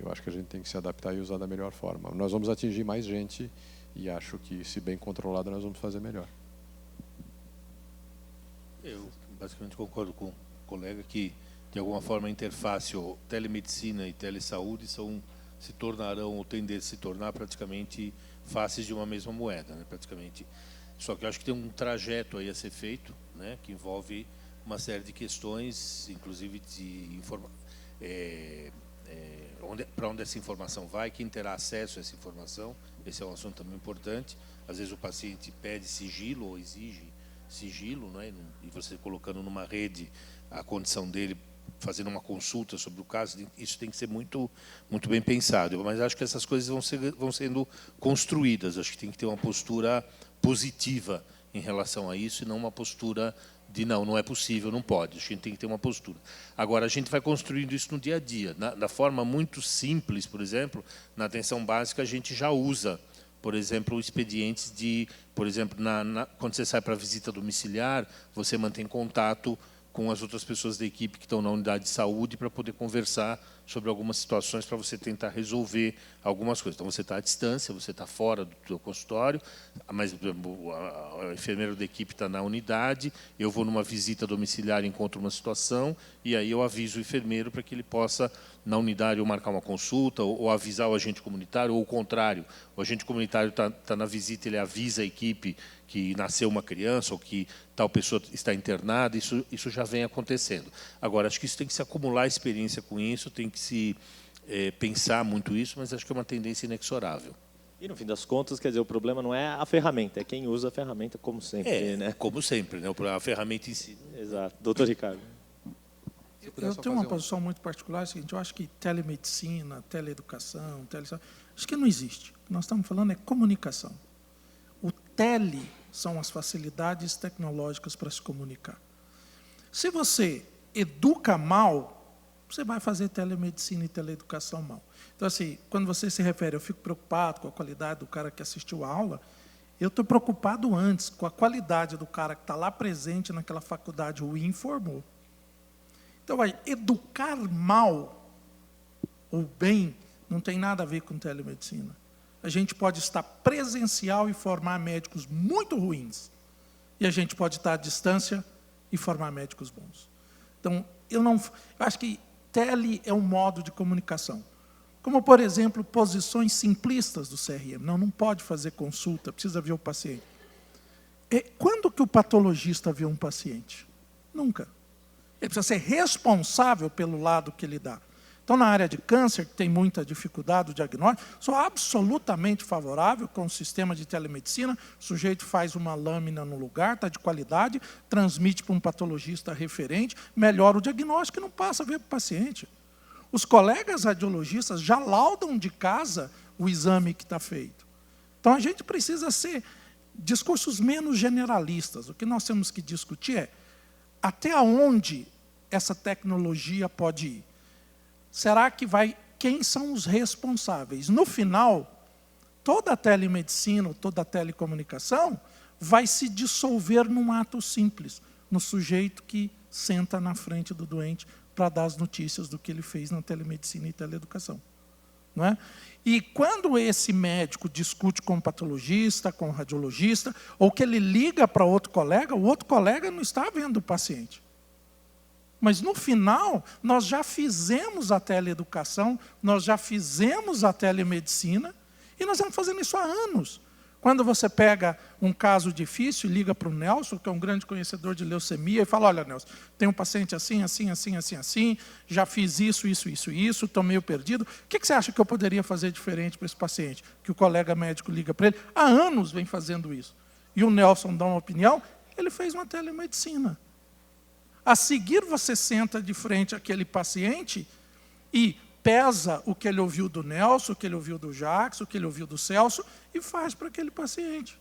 [SPEAKER 5] eu acho que a gente tem que se adaptar e usar da melhor forma. Nós vamos atingir mais gente e acho que, se bem controlado, nós vamos fazer melhor.
[SPEAKER 3] Eu basicamente concordo com o colega que, de alguma forma, a interface telemedicina e telesaúde se tornarão, ou tendem a se tornar praticamente faces de uma mesma moeda, né? Praticamente. Só que eu acho que tem um trajeto aí a ser feito, né? Que envolve uma série de questões, inclusive de para onde essa informação vai, quem terá acesso a essa informação. Esse é um assunto também importante. Às vezes o paciente pede sigilo ou exige sigilo, né? E você colocando numa rede a condição dele, fazendo uma consulta sobre o caso, isso tem que ser muito, muito bem pensado. Mas acho que essas coisas vão sendo construídas. Acho que tem que ter uma postura positiva em relação a isso, e não uma postura de não é possível, não pode. A gente tem que ter uma postura. Agora, a gente vai construindo isso no dia a dia. Da forma muito simples, por exemplo, na atenção básica, a gente já usa, por exemplo, expedientes de, por exemplo, quando você sai para a visita domiciliar, você mantém contato com as outras pessoas da equipe que estão na unidade de saúde para poder conversar sobre algumas situações, para você tentar resolver algumas coisas. Então, você está à distância, você está fora do seu consultório, mas a enfermeira da equipe está na unidade, eu vou numa visita domiciliar, encontro uma situação, e aí eu aviso o enfermeiro para que ele possa, na unidade, ou marcar uma consulta, ou avisar o agente comunitário, ou o contrário. O agente comunitário está na visita, ele avisa a equipe que nasceu uma criança, ou que tal pessoa está internada, isso já vem acontecendo. Agora, acho que isso tem que se acumular experiência com isso, tem que se pensar muito isso, mas acho que é uma tendência inexorável.
[SPEAKER 1] E, no fim das contas, quer dizer, o problema não é a ferramenta, é quem usa a ferramenta, como sempre. Né?
[SPEAKER 3] Como sempre, né? A ferramenta em si.
[SPEAKER 1] Exato. Doutor Ricardo.
[SPEAKER 2] Eu tenho uma posição muito particular, é o seguinte: eu acho que telemedicina, teleeducação, acho que não existe. O que nós estamos falando é comunicação. O tele são as facilidades tecnológicas para se comunicar. Se você educa mal, você vai fazer telemedicina e teleeducação mal. Então, assim, quando você se refere, eu fico preocupado com a qualidade do cara que assistiu a aula, eu estou preocupado antes com a qualidade do cara que está lá presente naquela faculdade ou informou. Então, educar mal ou bem não tem nada a ver com telemedicina. A gente pode estar presencial e formar médicos muito ruins. E a gente pode estar à distância e formar médicos bons. Então, eu acho que tele é um modo de comunicação. Como, por exemplo, posições simplistas do CRM. Não pode fazer consulta, precisa ver o paciente. Quando que o patologista vê um paciente? Nunca. Ele precisa ser responsável pelo lado que ele dá. Então, na área de câncer, que tem muita dificuldade, o diagnóstico, sou absolutamente favorável com o sistema de telemedicina. O sujeito faz uma lâmina no lugar, está de qualidade, transmite para um patologista referente, melhora o diagnóstico e não passa a ver para o paciente. Os colegas radiologistas já laudam de casa o exame que está feito. Então, a gente precisa ser discursos menos generalistas. O que nós temos que discutir é até onde essa tecnologia pode ir. Será que quem são os responsáveis? No final, toda a telemedicina, toda a telecomunicação vai se dissolver num ato simples, no sujeito que senta na frente do doente para dar as notícias do que ele fez na telemedicina e teleeducação. Não é? E quando esse médico discute com o patologista, com o radiologista, ou que ele liga para outro colega, o outro colega não está vendo o paciente. Mas, no final, nós já fizemos a teleeducação, nós já fizemos a telemedicina, e nós estamos fazendo isso há anos. Quando você pega um caso difícil e liga para o Nelson, que é um grande conhecedor de leucemia, e fala, olha, Nelson, tem um paciente assim, assim, assim, assim, assim, já fiz isso, isso, isso, isso, estou meio perdido. O que você acha que eu poderia fazer diferente para esse paciente? Que o colega médico liga para ele. Há anos vem fazendo isso. E o Nelson dá uma opinião, ele fez uma telemedicina. A seguir, você senta de frente àquele paciente e pesa o que ele ouviu do Nelson, o que ele ouviu do Jackson, o que ele ouviu do Celso, e faz para aquele paciente.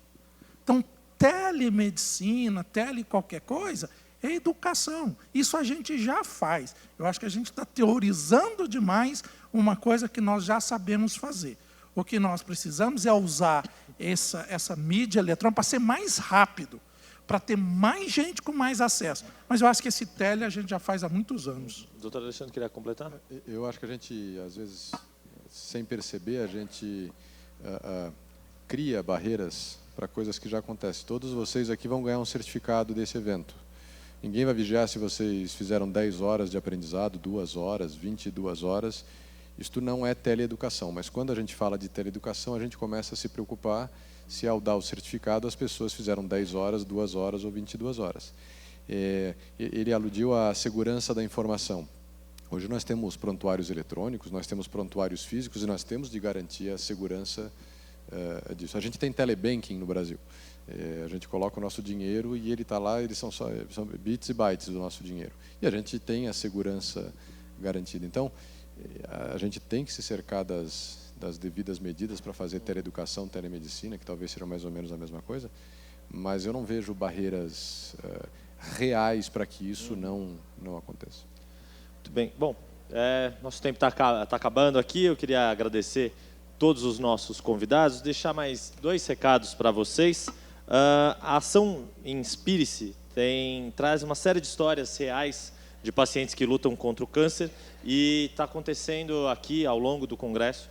[SPEAKER 2] Então, telemedicina, qualquer coisa, é educação. Isso a gente já faz. Eu acho que a gente está teorizando demais uma coisa que nós já sabemos fazer. O que nós precisamos é usar essa mídia eletrônica para ser mais rápido, para ter mais gente com mais acesso. Mas eu acho que esse tele a gente já faz há muitos anos.
[SPEAKER 1] Doutor Alexandre, queria completar?
[SPEAKER 5] Eu acho que a gente, às vezes, sem perceber, a gente cria barreiras para coisas que já acontecem. Todos vocês aqui vão ganhar um certificado desse evento. Ninguém vai vigiar se vocês fizeram 10 horas de aprendizado, 2 horas, 22 horas. Isto não é teleeducação, mas quando a gente fala de teleeducação, a gente começa a se preocupar se ao dar o certificado as pessoas fizeram 10 horas, 2 horas ou 22 horas. Ele aludiu à segurança da informação. Hoje nós temos prontuários eletrônicos, nós temos prontuários físicos e nós temos de garantir a segurança disso. A gente tem telebanking no Brasil. A gente coloca o nosso dinheiro e ele está lá, eles são bits e bytes do nosso dinheiro. E a gente tem a segurança garantida. Então, a gente tem que se cercar das devidas medidas para fazer teleeducação, telemedicina, que talvez seja mais ou menos a mesma coisa, mas eu não vejo barreiras reais para que isso não aconteça.
[SPEAKER 1] Muito bem. Bom, nosso tempo está acabando aqui. Eu queria agradecer todos os nossos convidados, deixar mais 2 recados para vocês. A ação Inspire-se traz uma série de histórias reais de pacientes que lutam contra o câncer e está acontecendo aqui ao longo do congresso,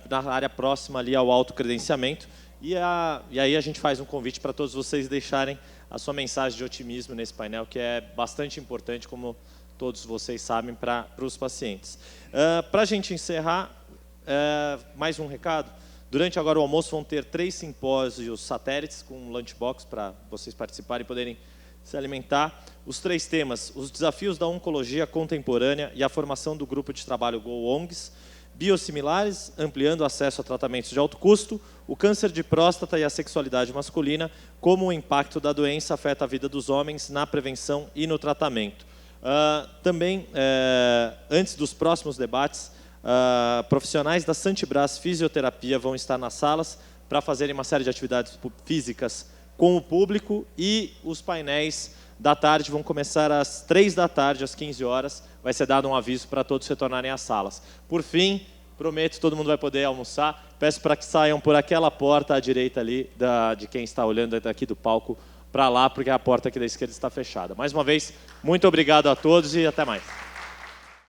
[SPEAKER 1] na área próxima ali ao autocredenciamento. E aí a gente faz um convite para todos vocês deixarem a sua mensagem de otimismo nesse painel, que é bastante importante, como todos vocês sabem, para os pacientes. Para a gente encerrar, mais um recado. Durante agora o almoço vão ter 3 simpósios satélites com lunchbox para vocês participarem e poderem se alimentar. Os 3 temas: os desafios da oncologia contemporânea e a formação do grupo de trabalho GO-ONGs, biosimilares, ampliando o acesso a tratamentos de alto custo, o câncer de próstata e a sexualidade masculina, como o impacto da doença afeta a vida dos homens na prevenção e no tratamento. Também, antes dos próximos debates, profissionais da Santibras Fisioterapia vão estar nas salas para fazerem uma série de atividades físicas com o público, e os painéis da tarde vão começar às 3 da tarde, às 15 horas. Vai ser dado um aviso para todos retornarem às salas. Por fim, prometo, todo mundo vai poder almoçar. Peço para que saiam por aquela porta à direita ali, de quem está olhando daqui do palco para lá, porque a porta aqui da esquerda está fechada. Mais uma vez, muito obrigado a todos e até mais.